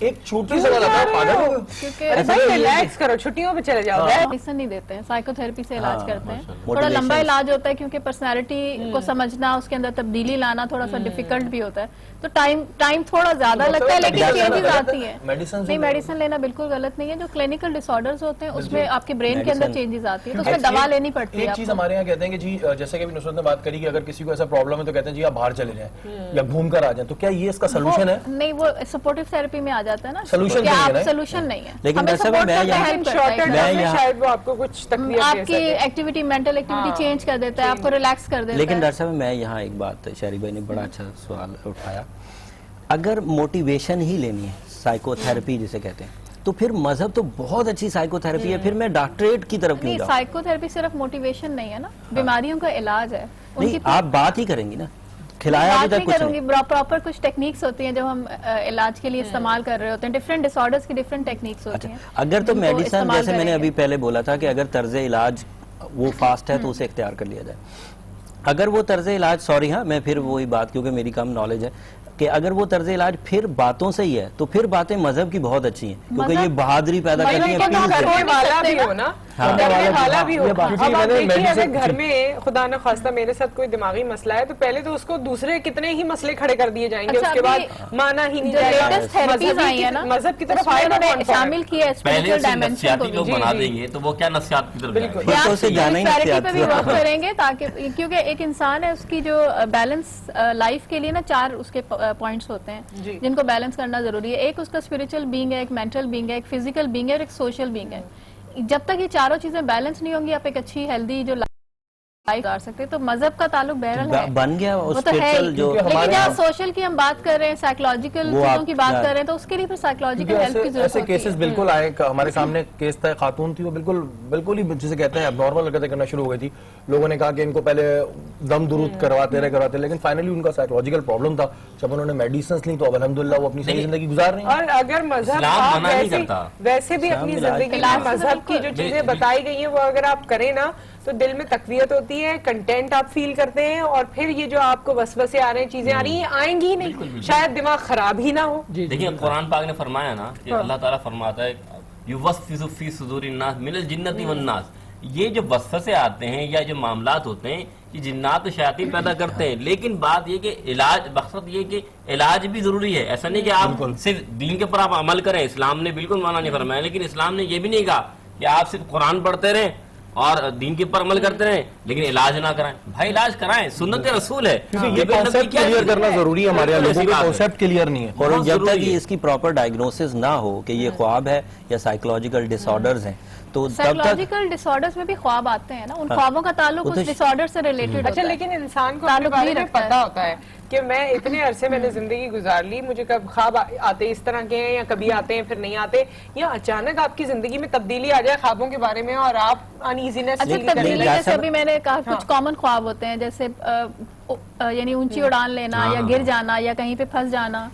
[SPEAKER 4] ایک چھوٹی سی بات ہے پاگل ہو
[SPEAKER 3] کیونکہ ریلیکس کرو, چھٹیوں پہ چلے جاؤ.
[SPEAKER 12] میڈیسن نہیں دیتے ہیں, سائیکو تھراپی سے علاج کرتے ہیں. تھوڑا لمبا علاج ہوتا ہے کیونکہ پرسنالٹی کو سمجھنا, اس کے اندر تبدیلی لانا تھوڑا سا ڈیفیکلٹ بھی ہوتا ہے, تو ٹائم تھوڑا زیادہ لگتا ہے, لیکن چینجز آتی ہیں. نہیں, میڈیسن لینا بالکل غلط نہیں ہے. جو کلینکل ڈس آرڈرز ہوتے ہیں اس میں آپ کے برین کے اندر چینجز آتی ہے, تو اس میں دوا لینی پڑتی ہے.
[SPEAKER 4] ایک چیز ہمارے یہاں کہتے ہیں کہ جی جیسے کہ نصرت نے بات کری کہ اگر کسی کو ایسا پرابلم ہے تو کہتے ہیں جی آپ باہر چلے جائیں یا گھوم کر آ جائیں, تو کیا یہ اس کا سولوشن ہے؟
[SPEAKER 12] نہیں, وہ سپورٹیو تھراپی میں آ جاتا ہے نا,
[SPEAKER 4] سولوشن
[SPEAKER 12] نہیں ہے.
[SPEAKER 9] لیکن
[SPEAKER 3] شاید وہ آپ کو کچھ تکلیف,
[SPEAKER 12] آپ کی ایکٹیویٹی, مینٹل ایکٹیویٹی چینج کر دیتا ہے, آپ کو ریلیکس کر دیتا ہے.
[SPEAKER 9] لیکن ڈاکٹر صاحب میں یہاں ایک بات, شہری بھائی نے بڑا اچھا سوال اٹھایا, اگر موٹیویشن ہی لینی ہے, سائیکو تھراپی جسے کہتے ہیں, تو پھر مذہب تو بہت اچھی سائیکو تھراپی ہے, پھر میں ڈاکٹریٹ کی طرف کیوں جاؤں؟
[SPEAKER 12] سائیکو تھراپی صرف موٹیویشن نہیں ہے نا, بیماریوں کا علاج ہے.
[SPEAKER 9] نہیں, آپ بات ہی کریں گی نا, کھلایا بھی تک کچھ نہیں.
[SPEAKER 12] پراپر کچھ ٹیکنیکس ہوتی ہیں جو ہم علاج کے لیے استعمال کر رہے ہوتے ہیں, ڈفرینٹ ڈس آرڈرز کی ڈفرینٹ ٹیکنیکس ہوتی ہیں.
[SPEAKER 9] اگر تو میڈیسن, جیسے میں نے ابھی پہلے بولا تھا کہ اگر طرز علاج وہ فاسٹ ہے تو اسے اختیار کر لیا جائے. اگر وہ طرز علاج, سوری ہاں میں پھر وہی بات, کیونکہ میری کم نالج ہے, کہ اگر وہ طرز علاج پھر باتوں سے ہی ہے تو پھر باتیں مذہب کی بہت اچھی ہیں, کیونکہ یہ بہادری پیدا کرتی ہیں.
[SPEAKER 3] کرنے والا بھی ہو نا, کرنے والا بھی ہو. اب آپ دیکھیے اگر گھر میں خدا نہ خواستہ میرے ساتھ کوئی دماغی مسئلہ ہے تو پہلے تو اس کو دوسرے کتنے ہی مسئلے کھڑے کر دیے جائیں گے, اس کے بعد مانا ہی نہیں جائے گا. مذہب کی طرف آئے گا,
[SPEAKER 12] شامل کیا ہے اسپرچوئل ڈائمنشن کو,
[SPEAKER 5] لوگ بنا دیں گے تو وہ کیا نفسیات کی طرف
[SPEAKER 12] پہ بھی ورک کریں گے, تاکہ کیونکہ ایک انسان ہے, اس کی جو بیلنس لائف کے لیے نا 4 اس کے پوائنٹس ہوتے ہیں جن کو بیلنس کرنا ضروری ہے. ایک اس کا اسپرچوئل بینگ ہے, ایک مینٹل بینگ ہے, ایک فزیکل بینگ ہے, اور ایک سوشل بینگ ہے. جب تک یہ چاروں چیزیں بیلنس نہیں ہوں گی, آپ ایک اچھی ہیلدی جو لائف گزار سکتے. تو مذہب کا تعلق بہرحال ہے,
[SPEAKER 9] بن گیا
[SPEAKER 12] وہ تو ہے, لیکن جہاں سوشل کی ہم بات کر رہے ہیں, سائیکولوجیکل چیزوں کی بات کر رہے ہیں, تو اس کے لیے پھر سائیکولوجیکل ہیلپ کی ضرورت
[SPEAKER 4] ایسے کیسز بالکل آئے. ہمارے سامنے کیس تھا, خاتون تھی, وہ بالکل ہی جسے کہتے ہیں اب نارمل حرکتیں کرنا شروع ہو گئی تھی. لوگوں نے کہا کہ ان کو پہلے دم درود کرواتے رہے, لیکن فائنلی ان کا سائیکولوجیکل پرابلم تھا. جب انہوں نے میڈیسنز لی تو اب الحمدللہ وہ اپنی صحیح زندگی گزار رہے ہیں.
[SPEAKER 3] اور اگر مذہب ویسے بھی اپنی زندگی میں مذہب کی جو چیزیں بتائی گئی ہیں وہ اگر آپ کریں نا تو دل میں تقویت ہوتی ہے, کنٹینٹ آپ فیل کرتے ہیں, اور پھر یہ جو آپ کو وسوسے آ رہے ہیں, چیزیں آ رہی ہیں, آئیں گی نہیں, شاید دماغ خراب ہی نہ ہو.
[SPEAKER 5] دیکھیں قرآن پاک نے فرمایا نا کہ اللہ تعالیٰ فرماتا ہے یوسوس فی صدور الناس من الجنۃ والناس, یہ جو وسوسے آتے ہیں یا جو معاملات ہوتے ہیں یہ جنات و شیاطین پیدا کرتے ہیں. لیکن بات یہ کہ علاج, مقصد یہ کہ علاج بھی ضروری ہے. ایسا نہیں کہ آپ صرف دین کے اوپر آپ عمل کریں, اسلام نے بالکل منع نہیں فرمایا, لیکن اسلام نے یہ بھی نہیں کہا کہ آپ صرف قرآن پڑھتے رہیں اور دین کے اوپر عمل کرتے رہیں لیکن علاج نہ کرائیں. بھائی علاج کرائیں, سنت رسول ہے.
[SPEAKER 4] یہ کانسیپٹ کلیئر کرنا ضروری ہے, ہمارے یہاں لوگوں کا کانسیپٹ کلیئر نہیں ہے.
[SPEAKER 9] اور جب تک اس کی پراپر ڈائگنوسس نہ ہو کہ یہ خواب ہے یا سائیکولوجیکل ڈس آرڈرز ہیں, تو
[SPEAKER 12] سائیکولوجیکل ڈس آرڈرز میں بھی خواب آتے ہیں نا, ان خوابوں کا تعلق اس ڈس آرڈر سے ریلیٹڈ ہوتا ہے.
[SPEAKER 3] اچھا, لیکن انسان کو اپنے بارے میں پتا ہوتا ہے کہ میں اتنے عرصے میں نے زندگی گزار لی, مجھے کب خواب آتے اس طرح کے ہیں, یا کبھی آتے ہیں پھر نہیں آتے, یا اچانک آپ کی زندگی میں تبدیلی آ جائے خوابوں کے بارے میں اور آپ انیزینس فیل کرنے لگے.
[SPEAKER 12] جیسے ابھی میں نے کہا کچھ کامن خواب ہوتے ہیں, جیسے یعنی اونچی اڑان لینا, یا گر جانا, یا کہیں پہ پھنس جانا,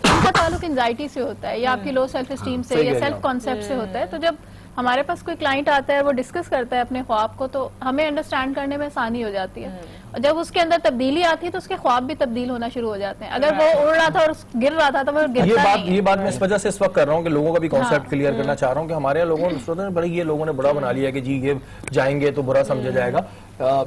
[SPEAKER 12] ان کا تعلق انزائٹی سے ہوتا ہے, یا آپ کی لو سیلف اسٹیم سے, یا سیلف کانسیپٹ سے ہوتا ہے. تو جب ہمارے پاس کوئی کلائنٹ آتا ہے, وہ ڈسکس کرتا ہے اپنے خواب کو, تو ہمیں انڈرسٹینڈ کرنے میں آسانی ہو جاتی ہے. اور جب اس کے اندر تبدیلی آتی ہے تو اس کے خواب بھی تبدیل ہونا شروع ہو جاتے ہیں. اگر وہ اڑ رہا تھا اور گر رہا تھا تو وہ گرتا نہیں ہے.
[SPEAKER 4] یہ بات میں اس وجہ سے اس وقت کر رہا ہوں کہ لوگوں کا بھی کانسیپٹ کلیئر کرنا چاہ رہا ہوں کہ ہمارے یہاں لوگوں نے بڑا بنا لیا کہ جی یہ جائیں گے تو برا سمجھا جائے گا.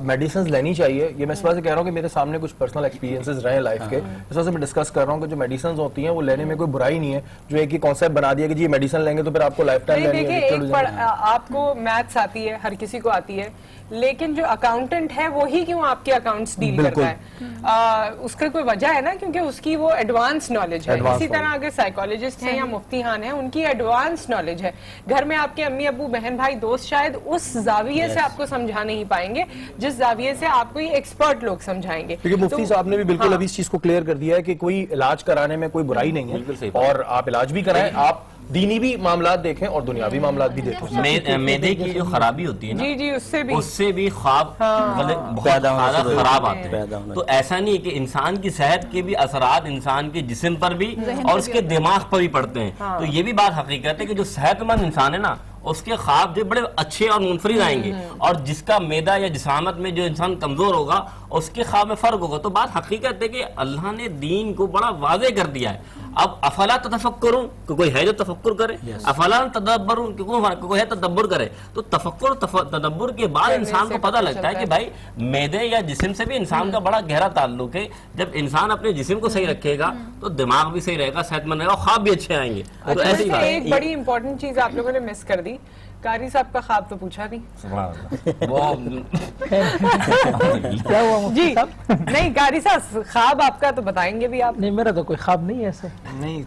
[SPEAKER 4] میڈیسنز لینی چاہیے. یہ میں اس وجہ سے کہہ رہا ہوں کہ میرے سامنے کچھ پرسنل ایکسپیرینسز رہے لائف کے, اس وجہ سے میں ڈسکس کر رہا ہوں کہ جو میڈیسنز ہوتی ہیں وہ لینے میں کوئی برائی نہیں ہے. جو ایک ہی کانسیپٹ بنا دیا کہ جی میڈیسن لیں گے تو پھر آپ کو لائف ٹائم لینی ہے.
[SPEAKER 3] آپ کو میتھس آتی ہے, ہر کسی کو آتی ہے, لیکن جو اکاؤنٹنٹ ہے وہی کیوں آپ کے اکاؤنٹس ڈیل کرتا ہے, اس کا کوئی وجہ ہے نا, کیونکہ اس کی وہ ایڈوانس نالج ہے. اسی طرح اگر سائیکالوجسٹ ہیں یا مفتی خان ہیں, ان کی ایڈوانس نالج ہے. گھر میں آپ کے امی ابو بہن بھائی دوست شاید اس زاویے سے آپ کو سمجھا نہیں پائیں گے جس زاویے سے آپ کو ایکسپرٹ لوگ سمجھائیں گے.
[SPEAKER 4] کیونکہ مفتی صاحب نے بھی بالکل ابھی اس چیز کو کلیئر کر دیا ہے کہ کوئی علاج کرانے میں کوئی برائی نہیں ہے, اور آپ علاج بھی کرائیں, آپ دینی بھی معاملات دیکھیں اور دنیاوی معاملات بھی دیکھیں.
[SPEAKER 5] میدے کی جو خرابی ہوتی ہے نا,
[SPEAKER 3] جی
[SPEAKER 5] اس سے بھی خواب بہت زیادہ خراب آتے ہیں. تو ایسا نہیں کہ انسان کی صحت کے بھی اثرات انسان کے جسم پر بھی اور اس کے دماغ پر بھی پڑتے ہیں. تو یہ بھی بات حقیقت ہے کہ جو صحت مند انسان ہے نا, اس کے خواب جو بڑے اچھے اور منفرد آئیں گے, اور جس کا میدا یا جسامت میں جو انسان کمزور ہوگا اس کے خواب میں فرق ہوگا. تو بات حقیقت ہے کہ اللہ نے دین کو بڑا واضح کر دیا ہے. اب افلا تتفکرون کہ کوئی ہے جو تفکر کرے, افلا تدبرون کہ کوئی ہے تدبر کرے. تو تفکر تدبر کے بعد انسان کو پتہ لگتا ہے کہ بھائی معدے یا جسم سے بھی انسان کا بڑا گہرا تعلق ہے. جب انسان اپنے جسم کو صحیح رکھے گا تو دماغ بھی صحیح رہے گا, صحت مند رہے گا, اور خواب بھی اچھے آئیں گے. تو ایسی بات
[SPEAKER 3] ایک بڑی امپورٹنٹ چیز آپ لوگوں نے مس کر دی, قاری صاحب کا خواب تو پوچھا نہیں. جی نہیں قاری صاحب خواب آپ کا تو بتائیں گے بھی آپ.
[SPEAKER 2] نہیں میرا تو کوئی خواب نہیں ہے ایسے.
[SPEAKER 5] نہیں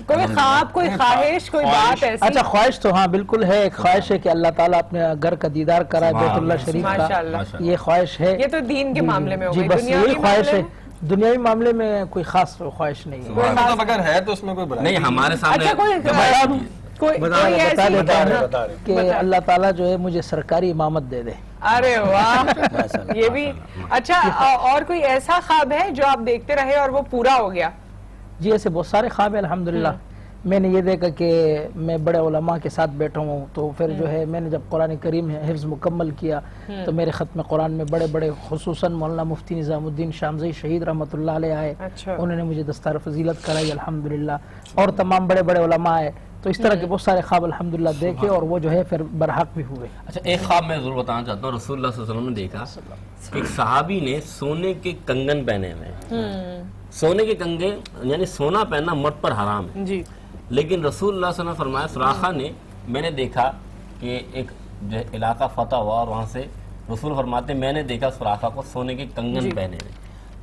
[SPEAKER 3] کوئی خواب, کوئی خواہش, کوئی بات ایسی.
[SPEAKER 2] اچھا خواہش تو ہاں بالکل ہے, ایک خواہش ہے کہ اللہ تعالیٰ اپنے گھر کا دیدار کرائے, بیت اللہ شریف کا, یہ خواہش ہے.
[SPEAKER 3] یہ تو دین کے معاملے میں ہو گئی.
[SPEAKER 2] بس یہی خواہش ہے, دنیاوی معاملے میں کوئی خاص خواہش نہیں ہے.
[SPEAKER 4] اگر ہے تو اس میں کوئی
[SPEAKER 5] نہیں ہمارے سامنے
[SPEAKER 2] بتا دیتا ہوں کہ اللہ تعالیٰ جو ہے مجھے سرکاری امامت دے دے.
[SPEAKER 3] ارے واہ, یہ بھی اچھا. اور کوئی ایسا خواب ہے جو آپ دیکھتے رہے اور وہ پورا ہو گیا؟
[SPEAKER 2] جی ایسے بہت سارے خواب ہیں الحمدللہ. میں نے یہ دیکھا کہ میں بڑے علماء کے ساتھ بیٹھا ہوں, تو پھر جو ہے میں نے جب قرآن کریم حفظ مکمل کیا تو میرے ختم قرآن میں بڑے بڑے خصوصاً مولانا مفتی نظام الدین شامزئی شہید رحمۃ اللہ علیہ آئے, انہوں نے مجھے دستار فضیلت کرائی الحمدللہ, اور تمام بڑے بڑے علماء آئے. تو اس طرح کے بہت سارے خواب الحمدللہ دیکھے اور وہ جو ہے پھر برحق بھی ہوئے.
[SPEAKER 5] اچھا ایک خواب میں ضرور بتانا چاہتا ہوں. رسول اللہ صلی اللہ علیہ وسلم نے دیکھا ایک صحابی نے سونے کے کنگن پہنے ہوئے ہیں. سونے کے کنگن یعنی سونا پہننا مرد پر حرام ہے جی, لیکن رسول اللہ صلی اللہ علیہ وسلم نے فرمایا سراخہ نے, میں نے دیکھا کہ ایک جو علاقہ فتح ہوا اور وہاں سے رسول فرماتے میں نے دیکھا سراخہ کو سونے کے کنگن پہنے ہوئے.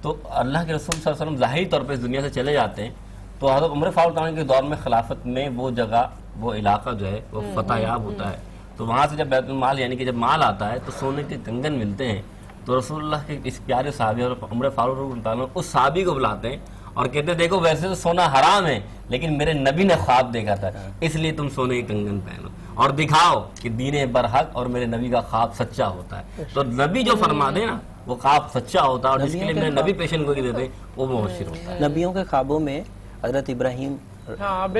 [SPEAKER 5] تو اللہ کے رسول صلی اللہ علیہ وسلم ظاہری طور پہ اس دنیا سے چلے جاتے ہیں, تو حضرت عمر فاروق عنہ کے دور میں خلافت میں وہ جگہ وہ علاقہ جو ہے وہ فتح یاب ہوتا ہے. تو وہاں سے جب بیت المال یعنی کہ جب مال آتا ہے تو سونے کے کنگن ملتے ہیں. تو رسول اللہ کے اس پیارے صحابی اور عمر فاروق اس صحابی کو بلاتے ہیں اور کہتے ہیں دیکھو ویسے تو سونا حرام ہے لیکن میرے نبی نے خواب دیکھا تھا, اس لیے تم سونے کے کنگن پہنو اور دکھاؤ کہ دین برحق اور میرے نبی کا خواب سچا ہوتا ہے. تو نبی جو فرما دے نا وہ خواب سچا ہوتا ہے, اور جس کے لیے میرے نبی پیشن گوئی دیتے وہ مبشر ہوتا ہے.
[SPEAKER 9] نبیوں کے خوابوں میں حضرت ابراہیم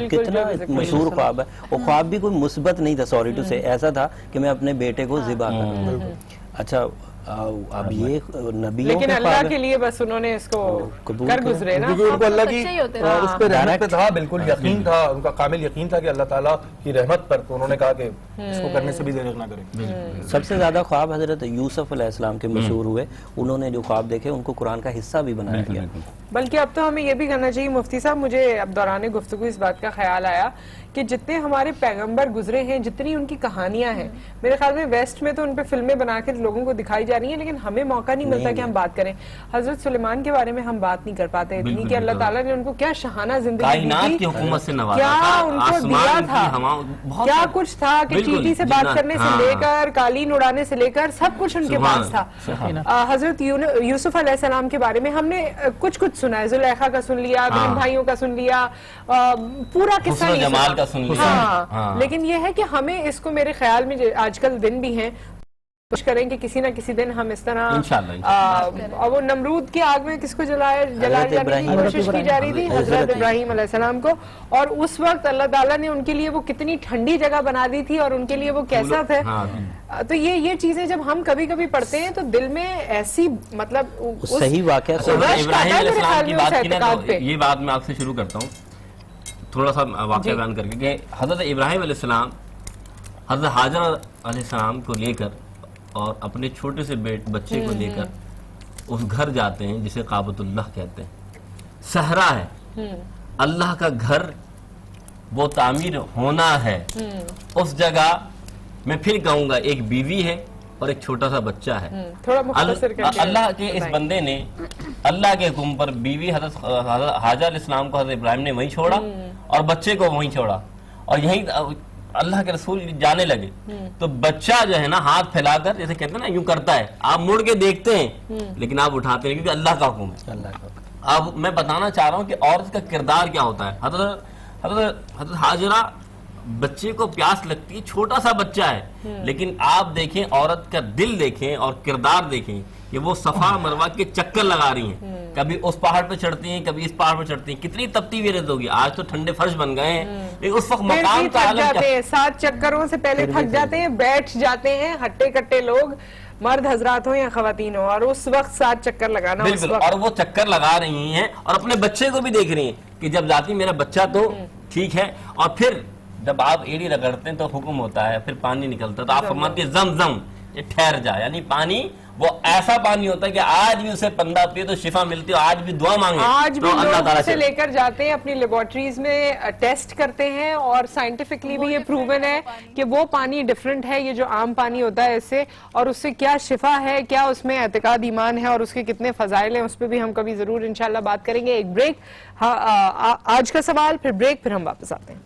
[SPEAKER 9] کتنا مشہور خواب ہے, وہ خواب بھی کوئی مثبت نہیں تھا, سوری ٹو سے, ایسا تھا کہ میں اپنے بیٹے کو ذبح کروں. اچھا اب یہ نبیوں
[SPEAKER 3] لیکن اللہ کے لیے بس انہوں نے اس کو کر گزرے نا,
[SPEAKER 4] کیونکہ ان کو اللہ کی اس پہ رحمت تھا, بالکل یقین تھا, ان کا کامل یقین تھا کہ اللہ تعالیٰ کی رحمت پر, تو انہوں نے کہا کہ اس کو کرنے سے بھی دیر نہ کریں.
[SPEAKER 9] سب سے زیادہ خواب حضرت یوسف علیہ السلام کے مشہور ہوئے, انہوں نے جو خواب دیکھے ان کو قرآن کا حصہ بھی بنایا گیا.
[SPEAKER 3] بلکہ اب تو ہمیں یہ بھی کرنا چاہیے مفتی صاحب, مجھے اب دوران گفتگو اس بات کا خیال آیا کہ جتنے ہمارے پیغمبر گزرے ہیں, جتنی ان کی کہانیاں ہیں, میرے خیال میں ویسٹ میں تو ان پہ فلمیں بنا کے لوگوں کو دکھائی جا رہی ہیں, لیکن ہمیں موقع نہیں ملتا کہ ہم بات کریں. حضرت سلیمان کے بارے میں ہم بات نہیں کر پاتے اتنی کہ اللہ تعالیٰ نے ان کو کیا شہانہ زندگی دی تھی, کیا ان کو دیا تھا, کیا کچھ تھا کہ چیٹی سے بات کرنے سے لے کر قالین اڑانے سے لے کر سب کچھ ان کے پاس تھا. حضرت یوسف علیہ السلام کے بارے میں ہم نے کچھ سنا ہے, زلیخا کا سن لیا, بہن بھائیوں کا سن لیا, پورا قصہ نہیں سنا, لیکن یہ ہے کہ ہمیں اس کو میرے خیال میں آج کل دن بھی ہیں, کوشش کریں کہ کسی نہ کسی دن ہم اس طرح, اور وہ نمرود کی آگ میں کس کو جلایا جانے کی کوشش کی جا رہی تھی, حضرت ابراہیم علیہ السلام کو, اور اس وقت اللہ تعالیٰ نے ان کے لیے وہ کتنی ٹھنڈی جگہ بنا دی تھی اور ان کے لیے وہ کیسا تھے. تو یہ چیزیں جب ہم کبھی کبھی پڑھتے ہیں تو دل میں ایسی مطلب
[SPEAKER 9] صحیح واقعہ
[SPEAKER 5] ابراہیم علیہ السلام کی بات کی نا, تو یہ بات میں آپ سے شروع کرتا ہوں تھوڑا سا واقعہ بیان کر کے, کہ حضرت ابراہیم علیہ السلام حضرت حاجر علیہ السلام کو لے کر اور اپنے چھوٹے سے بچے کو لے کر اس گھر جاتے ہیں جسے کعبۃ اللہ کہتے ہیں. صحرا ہے, اللہ کا گھر وہ تعمیر ہونا ہے. اس جگہ میں پھر کہوں گا ایک بیوی ہے اور ایک چھوٹا سا بچہ ہے. اللہ کے اس بندے نے اللہ کے حکم پر بیوی حضرت حاجر علیہ السلام کو حضرت ابراہیم نے وہیں چھوڑا اور بچے کو وہیں چھوڑا, اور یہیں اللہ کے رسول جانے لگے. تو بچہ جو ہے نا ہاتھ پھیلا کر جیسے کہتے ہیں نا یوں کرتا ہے, آپ مڑ کے دیکھتے ہیں لیکن آپ اٹھاتے ہیں کیونکہ اللہ کا حکم ہے. اب میں بتانا چاہ رہا ہوں کہ عورت کا کردار کیا ہوتا ہے. حضرت حاجرہ بچے کو پیاس لگتی ہے, چھوٹا سا بچہ ہے, لیکن آپ دیکھیں عورت کا دل دیکھیں اور کردار دیکھیں کہ وہ صفا مروہ کے چکر لگا رہی ہیں, کبھی اس پہاڑ پہ چڑھتی ہیں کبھی اس پہاڑ پہ چڑھتی ہیں. کتنی تپتی ہوئی رہتی ہوگی, آج تو ٹھنڈے فرش بن گئے ہیں, لیکن اس وقت مقام کا عالم کیا,
[SPEAKER 3] 7 چکروں سے پہلے تھک جاتے ہیں, بیٹھ جاتے ہیں ہٹے کٹے لوگ, مرد حضرات ہوں یا خواتین ہوں, اور اس وقت 7 چکر لگانا.
[SPEAKER 5] بالکل, اور وہ چکر لگا رہی ہیں اور اپنے بچے کو بھی دیکھ رہی ہیں کہ جب جاتی میرا بچہ تو ٹھیک ہے, اور پھر جب آپ ایڑی رگڑتے ہیں تو حکم ہوتا ہے, پھر پانی نکلتا ہے تو آپ فرماتے ہیں زمزم یہ ٹھہر جائے, یعنی پانی وہ ایسا پانی ہوتا ہے کہ آج بھی اسے بندہ پیے تو شفا ملتی ہے, آج بھی دعا مانگے
[SPEAKER 3] آج بھی
[SPEAKER 5] تو اللہ
[SPEAKER 3] لوگ
[SPEAKER 5] تعالیٰ
[SPEAKER 3] اسے لے کر جاتے ہیں اپنی لیبارٹریز میں ٹیسٹ کرتے ہیں, اور سائنٹیفکلی بھی یہ پروون ہے کہ وہ پانی ڈیفرنٹ ہے یہ جو عام پانی ہوتا ہے اس سے, اور اس سے کیا شفا ہے, کیا اس میں اعتقاد ایمان ہے, اور اس کے کتنے فضائل ہیں, اس پہ بھی ہم کبھی ضرور انشاءاللہ بات کریں گے. ایک بریک, آج کا سوال, پھر بریک, پھر ہم واپس آتے ہیں.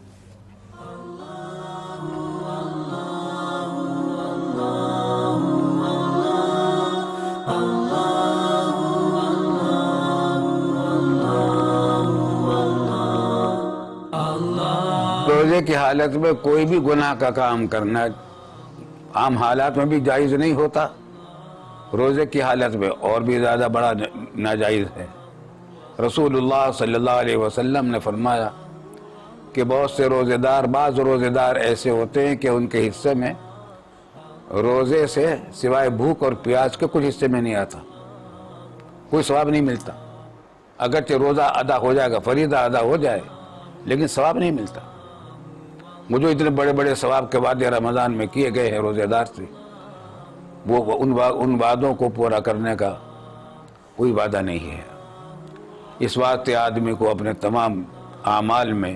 [SPEAKER 16] روزے کی حالت میں کوئی بھی گناہ کا کام کرنا عام حالات میں بھی جائز نہیں ہوتا, روزے کی حالت میں اور بھی زیادہ بڑا ناجائز ہے. رسول اللہ صلی اللہ علیہ وسلم نے فرمایا کہ بہت سے روزے دار, بعض روزے دار ایسے ہوتے ہیں کہ ان کے حصے میں روزے سے سوائے بھوک اور پیاس کے کچھ حصے میں نہیں آتا, کوئی ثواب نہیں ملتا. اگرچہ روزہ ادا ہو جائے گا, فریضہ ادا ہو جائے, لیکن ثواب نہیں ملتا. وہ جو اتنے بڑے بڑے ثواب کے وعدے رمضان میں کیے گئے ہیں روزے دار سے, وہ ان وعدوں کو پورا کرنے کا کوئی وعدہ نہیں ہے. اس واسطے آدمی کو اپنے تمام اعمال میں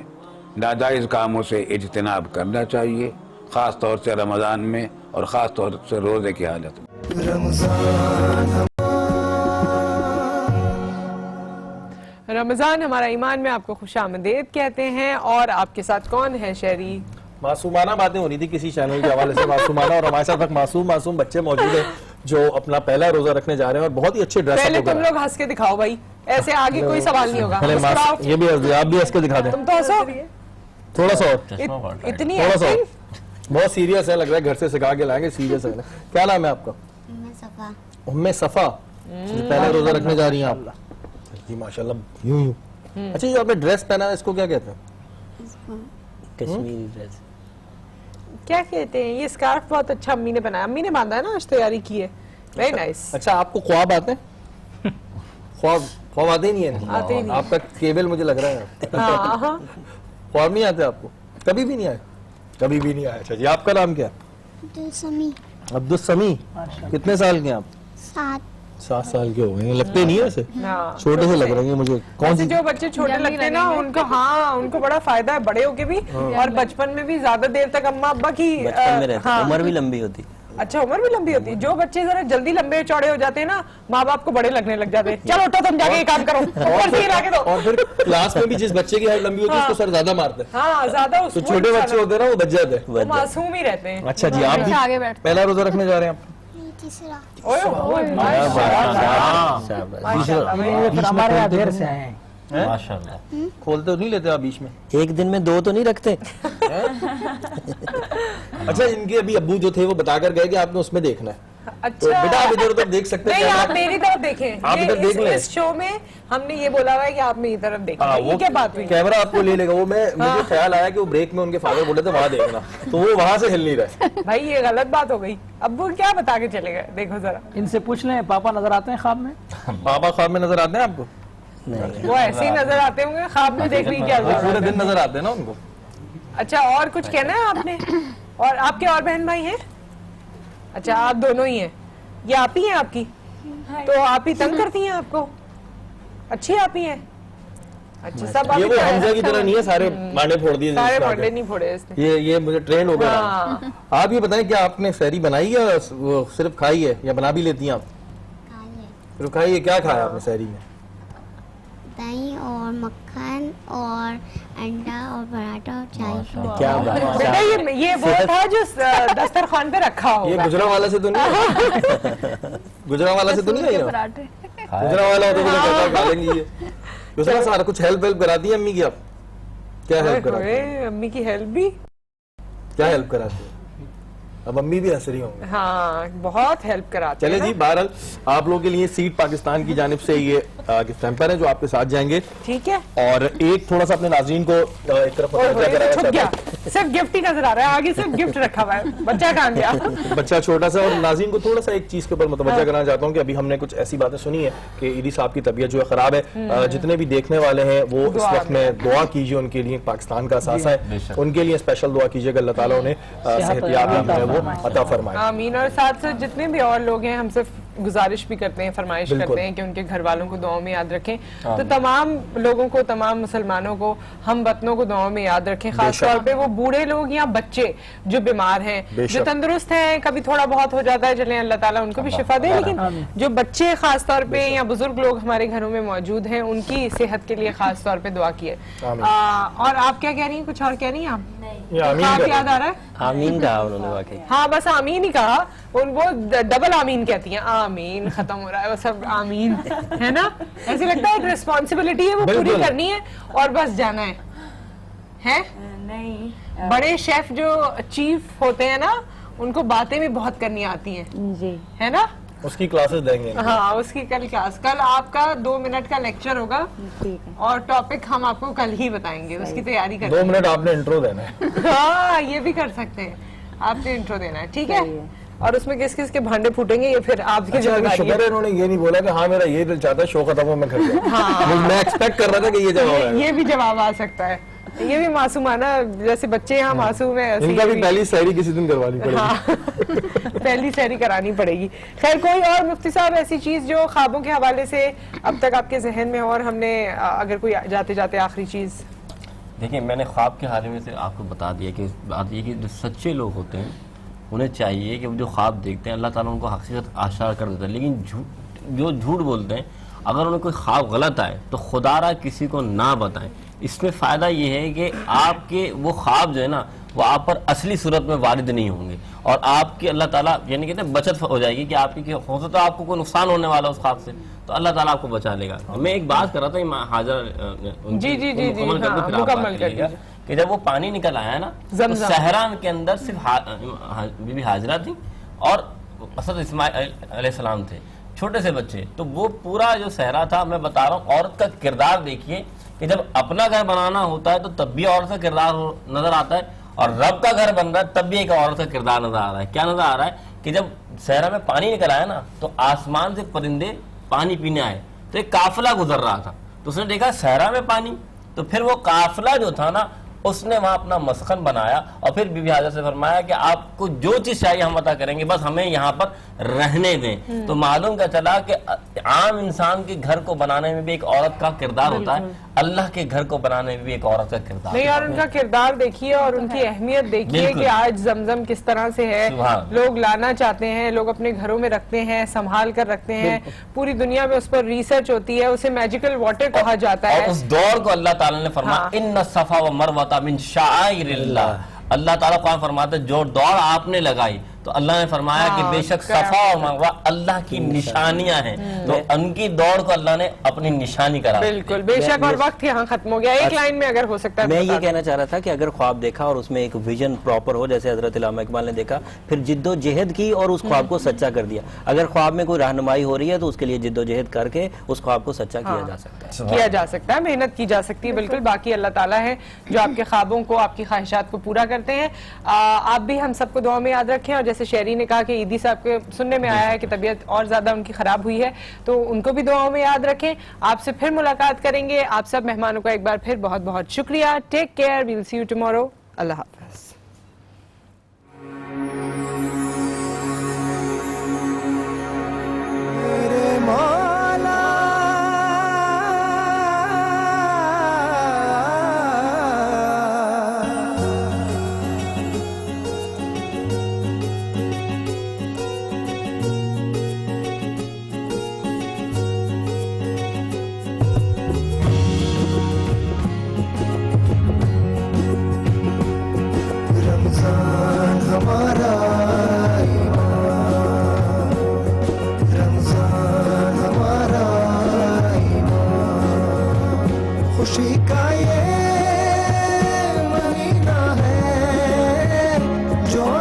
[SPEAKER 16] ناجائز کاموں سے اجتناب کرنا چاہیے, خاص طور سے رمضان میں اور خاص طور سے روزے کی حالت میں.
[SPEAKER 3] رمضان ہمارا ایمان میں آپ کو خوش آمدید کہتے ہیں, اور آپ کے ساتھ کون ہے شہری؟
[SPEAKER 4] معصومانہ باتیں ہو رہی تھی کسی چینل کے حوالے سے, معصومانہ, اور ہمارے ساتھ معصوم بچے موجود ہیں جو اپنا پہلا روزہ رکھنے جا رہے ہیں, اور بہت ہی اچھے ڈریس
[SPEAKER 3] پہلے تم لوگ ہنس کے دکھاؤ بھائی, ایسے آگے کوئی سوال نہیں ہوگا.
[SPEAKER 4] یہ بھی آپ بھی ہنس کے دکھا دیں,
[SPEAKER 3] تم تو ہنسو
[SPEAKER 4] تھوڑا سا اور,
[SPEAKER 3] اتنی
[SPEAKER 4] تھوڑا سا, بہت سیریس ہے, لگ رہا ہے گھر سے سکھا کے لائیں گے, سیریس ہے. کیا نام ہے آپ کا؟ ام صفا. پہلا روزہ رکھنے جا رہی ہیں آپ؟ جی ماشاءاللہ. اچھا جو آپ نے ڈریس پہنا ہے اس کو کیا کہتے ہیں؟
[SPEAKER 9] کشمیری ڈریس
[SPEAKER 3] کیا کہتے ہیں؟ یہ سکارف بہت اچھا امی نے بنایا, امی نے باندھا ہے نا, آج تیاری کی ہے. Very nice.
[SPEAKER 4] اچھا آپ کو خواب آتے ہیں؟ خواب آتے ہی نہیں ہے؟
[SPEAKER 3] آتے ہی نہیں.
[SPEAKER 4] آپ کا کیبل مجھے لگ رہا ہے. خواب نہیں آتے آپ کو؟ کبھی بھی نہیں آئے؟ کبھی بھی نہیں آئے. اچھا جی, آپ کا نام کیا ہے؟ عبدالسمی. کتنے سال کے ہیں آپ؟ 7 سال کے ہو گئے, لگتے نہیں ایسے, چھوٹے سے لگ رہے ہیں مجھے. کون سی
[SPEAKER 3] جو بچے چھوٹے لگتے ہیں نا ان کو, ہاں ان کو بڑا فائدہ ہے بڑے ہو کے بھی, اور بچپن میں بھی زیادہ دیر تک اماں ابا کی
[SPEAKER 9] عمر بھی لمبی ہوتی.
[SPEAKER 3] اچھا عمر بھی لمبی ہوتی ہے. جو بچے ذرا جلدی لمبے چوڑے ہو جاتے ہیں نا, ماں باپ کو بڑے لگنے لگ جاتے ہیں. چلو اٹھو تم جا کے یہ کام کرو,
[SPEAKER 4] اور پھر کلاس میں بھی جس بچے کی ہائٹ لمبی ہوتی ہے اس کو سر زیادہ مارتے ہیں.
[SPEAKER 3] ہاں زیادہ,
[SPEAKER 4] تو چھوٹے بچے ہوتے ہیں نا وہ بچ جاتے ہیں,
[SPEAKER 3] وہ معصوم ہی رہتے ہیں.
[SPEAKER 4] اچھا جی, آپ بھی پہلا روزہ رکھنے جا رہے ہیں آپ؟
[SPEAKER 2] ہمارے یہاں دیر سے آئے ہیں.
[SPEAKER 4] کھولتے تو نہیں لیتے آپ بیچ میں؟
[SPEAKER 9] ایک دن میں 2 تو نہیں رکھتے.
[SPEAKER 4] اچھا ان کے ابھی ابو جو تھے وہ بتا کر گئے کہ آپ نے اس میں دیکھنا ہے, تو بیٹا آپ ادھر ادھر دیکھ سکتے ہیں.
[SPEAKER 3] نہیں آپ میری طرف دیکھیں,
[SPEAKER 4] آپ ادھر دیکھ لیں.
[SPEAKER 3] اس شو میں ہم نے یہ بولا ہوا ہے کہ آپ میری طرف دیکھیں. یہ کیا بات ہوئی؟
[SPEAKER 4] کیمرہ آپ کو لے لے گا. وہ مجھے خیال آیا کہ وہ بریک میں ان کے فادر بولے تھے وہاں دیکھنا, تو وہ وہاں سے ہل نہیں رہے.
[SPEAKER 3] بھائی یہ غلط بات ہو گئی. ابو کیا بتا کے چلے گئے؟ دیکھو ذرا
[SPEAKER 2] ان سے پوچھ لیں, پاپا نظر آتے ہیں خواب میں؟
[SPEAKER 4] پاپا خواب میں نظر آتے ہیں آپ کو؟
[SPEAKER 3] وہ ایسے ہی نظر آتے ہوں گے, خواب میں دیکھنے کی کیا ضرورت ہے؟
[SPEAKER 4] پورے دن نظر آتے ہیں نا ان کو.
[SPEAKER 3] اچھا اور کچھ کہنا ہے آپ نے؟ اور آپ کے اور بہن بھائی ہیں؟ اچھا آپ دونوں ہی ہیں. یہ آپ ہی ہیں آپ کی؟ تو آپ ہی تنگ کرتی ہیں آپ کو؟ اچھی آپ ہی ہیں. اچھا سب
[SPEAKER 4] یہ وہ حمزہ کی طرح نہیں ہے سارے مانڈے پھوڑ دیے.
[SPEAKER 3] سارے مانڈے نہیں پھوڑے اس نے.
[SPEAKER 4] یہ مجھے ٹرینڈ ہو گیا. آپ یہ بتائیں کیا آپ نے سحری بنائی ہے یا صرف کھائی ہے, یا بنا بھی لیتی ہیں آپ؟ صرف کھائی ہے. کیا کھایا آپ نے سحری میں؟
[SPEAKER 17] دہی اور مکھن اور انڈا اور پراٹھا اور چائے.
[SPEAKER 9] کیا بات.
[SPEAKER 3] بیٹا یہ وہ تھا جو دسترخوان پہ رکھا ہو.
[SPEAKER 4] یہ گجرانوالہ سے تو نہیں, گجرانوالہ سے تو نہیں ہے؟ گجرانوالہ ہوتا تو کھا لیں گے. یہ دوسرا سارا کچھ ہیلپ کراتی ہیں امی کی؟ آپ کیا ہیلپ کراتی ہیں؟
[SPEAKER 3] امی کی ہیلپ بھی
[SPEAKER 4] کیا ہیلپ کراتی ہیں اب امی بھی ہنس رہی ہوں.
[SPEAKER 3] ہاں بہت ہیلپ کراتے ہیں.
[SPEAKER 4] چلے جی بہرحال آپ لوگوں کے لیے سیٹ پاکستان کی جانب سے یہ گفٹ ہیمپر ہے جو آپ کے ساتھ جائیں گے.
[SPEAKER 3] ٹھیک ہے.
[SPEAKER 4] اور ایک تھوڑا سا اپنے ناظرین کو ایک طرف
[SPEAKER 3] چھپ گیا, صرف گفٹ ہی نظر آ رہا ہے, آگے صرف گفٹ رکھا ہوا ہے, بچہ کہاں گیا؟
[SPEAKER 4] بچہ چھوٹا سا. اور ناظرین کو تھوڑا سا ایک چیز کے اوپر متوجہ کرنا چاہتا ہوں کہ ابھی ہم نے کچھ ایسی باتیں سنی ہے کہ ایدی صاحب کی طبیعت جو ہے خراب ہے. جتنے بھی دیکھنے والے ہیں وہ اس وقت میں دعا کیجیے ان کے لیے, پاکستان کا اثاثہ ہے, ان کے لیے اسپیشل دعا کیجیے کہ اللہ تعالیٰ انہیں صحت یابی ہے وہ عطا فرمائے.
[SPEAKER 3] آمین. اور ساتھ ساتھ جتنے بھی اور لوگ ہیں ہم صرف گزارش بھی کرتے ہیں, فرمائش کرتے ہیں کہ ان کے گھر والوں کو دعاؤں میں یاد رکھیں. تو تمام لوگوں کو, تمام مسلمانوں کو, ہم وطنوں کو دعاؤں میں یاد رکھیں, خاص طور پہ وہ بوڑھے لوگ یا بچے جو بیمار ہیں, جو تندرست ہیں, کبھی تھوڑا بہت ہو جاتا ہے, چلیں اللہ تعالیٰ ان کو بھی شفا دے, لیکن جو بچے خاص طور پہ یا بزرگ لوگ ہمارے گھروں میں موجود ہیں ان کی صحت کے لیے خاص طور پہ دعا کیے. اور آپ کیا کہہ رہی ہیں؟ کچھ اور کہہ رہی ہیں آپ؟ آپ یاد آ رہا ہے؟
[SPEAKER 9] آمین کہا انہوں نے واقعی.
[SPEAKER 3] ہاں بس آمین ہی کہا, وہ ڈبل آمین کہتی ہیں, آمین ختم ہو رہا ہے وہ سب آمین ہے نا. ایسے لگتا ہے ایک ریسپانسبلٹی ہے وہ پوری کرنی ہے اور بس جانا ہے. نہیں, بڑے شیف جو چیف ہوتے ہیں نا ان کو باتیں بھی بہت کرنی آتی ہیں جی, ہے نا.
[SPEAKER 4] اس کی کلاسز دیں گے.
[SPEAKER 3] ہاں اس کی کل کلاس, کل آپ کا 2 منٹ کا لیکچر ہوگا اور ٹاپک ہم آپ کو کل ہی بتائیں گے, اس کی تیاری کریں.
[SPEAKER 4] 2 منٹ آپ نے انٹرو دینا ہے.
[SPEAKER 3] ہاں یہ بھی کر سکتے ہیں, آپ نے انٹرو دینا ہے. ٹھیک ہے. اور اس میں کس کس کے بھانڈے پھوٹیں گے یہ پھر آپ کی ذمہ داری
[SPEAKER 4] ہے. انہوں نے یہ نہیں بولا کہ ہاں میرا یہ دل چاہتا ہے شو ختم ہو میں گھر جاؤں. میں ایکسپیکٹ کر رہا تھا کہ یہ جواب ہے,
[SPEAKER 3] یہ بھی جواب آ سکتا ہے. یہ بھی معصومانہ, جیسے بچے یہاں معصوم ہیں,
[SPEAKER 4] ان کا بھی پہلی سحری کسی دن کروانی پڑے
[SPEAKER 3] گی. پہلی سحری کرانی پڑے گی. خیر کوئی اور مفتی صاحب ایسی چیز جو خوابوں کے حوالے سے اب تک آپ کے ذہن میں ہو, اور ہم نے اگر کوئی جاتے جاتے آخری چیز.
[SPEAKER 5] دیکھیں میں نے خواب کے حوالے میں سے آپ کو بتا دیا کہ بات یہ کہ جو سچے لوگ ہوتے ہیں انہیں چاہیے کہ وہ جو خواب دیکھتے ہیں اللہ تعالیٰ ان کو حقیقت آشکار کر دیتا ہے. لیکن جو جھوٹ بولتے ہیں اگر انہیں کوئی خواب غلط آئے تو خدا را کسی کو نہ بتائیں. اس میں فائدہ یہ ہے کہ آپ کے وہ خواب جو ہے نا وہ آپ پر اصلی صورت میں وارد نہیں ہوں گے, اور آپ کی اللہ تعالیٰ یعنی کہتے ہیں بچت ہو جائے گی کہ آپ کی ہو سکتا ہے آپ کو کوئی نقصان ہونے والا اس خواب سے, تو اللہ تعالیٰ آپ کو بچا لے گا. میں ایک بات کر رہا تھا حاضر مکمل کر دیجیے کہ جب وہ پانی نکل آیا نا تو صحرا کے اندر صرف بی بی حاجرہ تھی اور حضرت اسماعیل علیہ السلام تھے, چھوٹے سے بچے. تو وہ پورا جو صحرا تھا, میں بتا رہا ہوں عورت کا کردار دیکھیے کہ جب اپنا گھر بنانا ہوتا ہے تو تب بھی عورت کا کردار نظر آتا ہے, اور رب کا گھر بن رہا ہے تب بھی ایک عورت کا کردار نظر آ رہا ہے. کیا نظر آ رہا ہے کہ جب صحرا میں پانی نکل آیا نا تو آسمان سے پرندے پانی پینے آئے, تو ایک قافلہ گزر رہا تھا, تو اس نے دیکھا صحرا میں پانی, تو پھر وہ قافلہ جو تھا نا اس نے وہاں اپنا مسکن بنایا, اور پھر بی بی حاجرہ سے فرمایا کہ آپ کو جو چیز چاہیے ہم عطا کریں گے, بس ہمیں یہاں پر رہنے دیں. تو معلوم کا چلا کہ عام انسان کے گھر کو بنانے میں بھی ایک عورت کا کردار ہوتا ہے, اللہ کے گھر کو بنانے میں بھی ایک عورت کا کردار.
[SPEAKER 3] نہیں, اور ان کا کردار دیکھیے اور ان کی اہمیت دیکھیے کہ آج زمزم کس طرح سے ہے, لوگ لانا چاہتے ہیں, لوگ اپنے گھروں میں رکھتے ہیں, سنبھال کر رکھتے ہیں, پوری دنیا میں اس پر ریسرچ ہوتی ہے, اسے میجیکل واٹر کہا جاتا ہے.
[SPEAKER 5] اور اس دور کو اللہ تعالیٰ نے فرمایا ان الصفا والمروہ من شعائر اللہ. اللہ تعالیٰ قرآن فرماتا ہے جو دوڑ آپ نے لگائی تو اللہ نے فرمایا کہ بے شک صفا اور مروہ اللہ کی نشانیاں ہیں, تو ان کی دوڑ کو اللہ نے اپنی نشانی کرا.
[SPEAKER 3] بالکل بے شک. اور وقت یہاں ختم ہو گیا, ایک لائن میں اگر ہو سکتا ہے.
[SPEAKER 9] میں یہ کہنا چاہ رہا تھا کہ اگر خواب دیکھا اور اس میں ایک ویژن پراپر ہو, جیسے حضرت علامہ اقبال نے دیکھا, پھر جد و جہد کی اور اس خواب کو سچا کر دیا. اگر خواب میں کوئی رہنمائی ہو رہی ہے تو اس کے لیے جد و جہد کر کے اس خواب کو سچا کیا جا سکتا ہے,
[SPEAKER 3] کیا جا سکتا ہے, محنت کی جا سکتی ہے. بالکل. باقی اللہ تعالیٰ ہے جو آپ کے خوابوں کو, آپ کی خواہشات کو پورا کرتے ہیں. آپ بھی ہم سب کو دعا میں یاد رکھیں, اور جیسے شہری نے کہا کہ ایدی صاحب کے سننے میں آیا ہے کہ طبیعت اور زیادہ ان کی خراب ہوئی ہے, تو ان کو بھی دعاؤں میں یاد رکھیں. آپ سے پھر ملاقات کریں گے. آپ سب مہمانوں کا ایک بار پھر بہت بہت شکریہ. Take care, we will see you tomorrow. اللہ حافظ.
[SPEAKER 8] خوشی کا یہ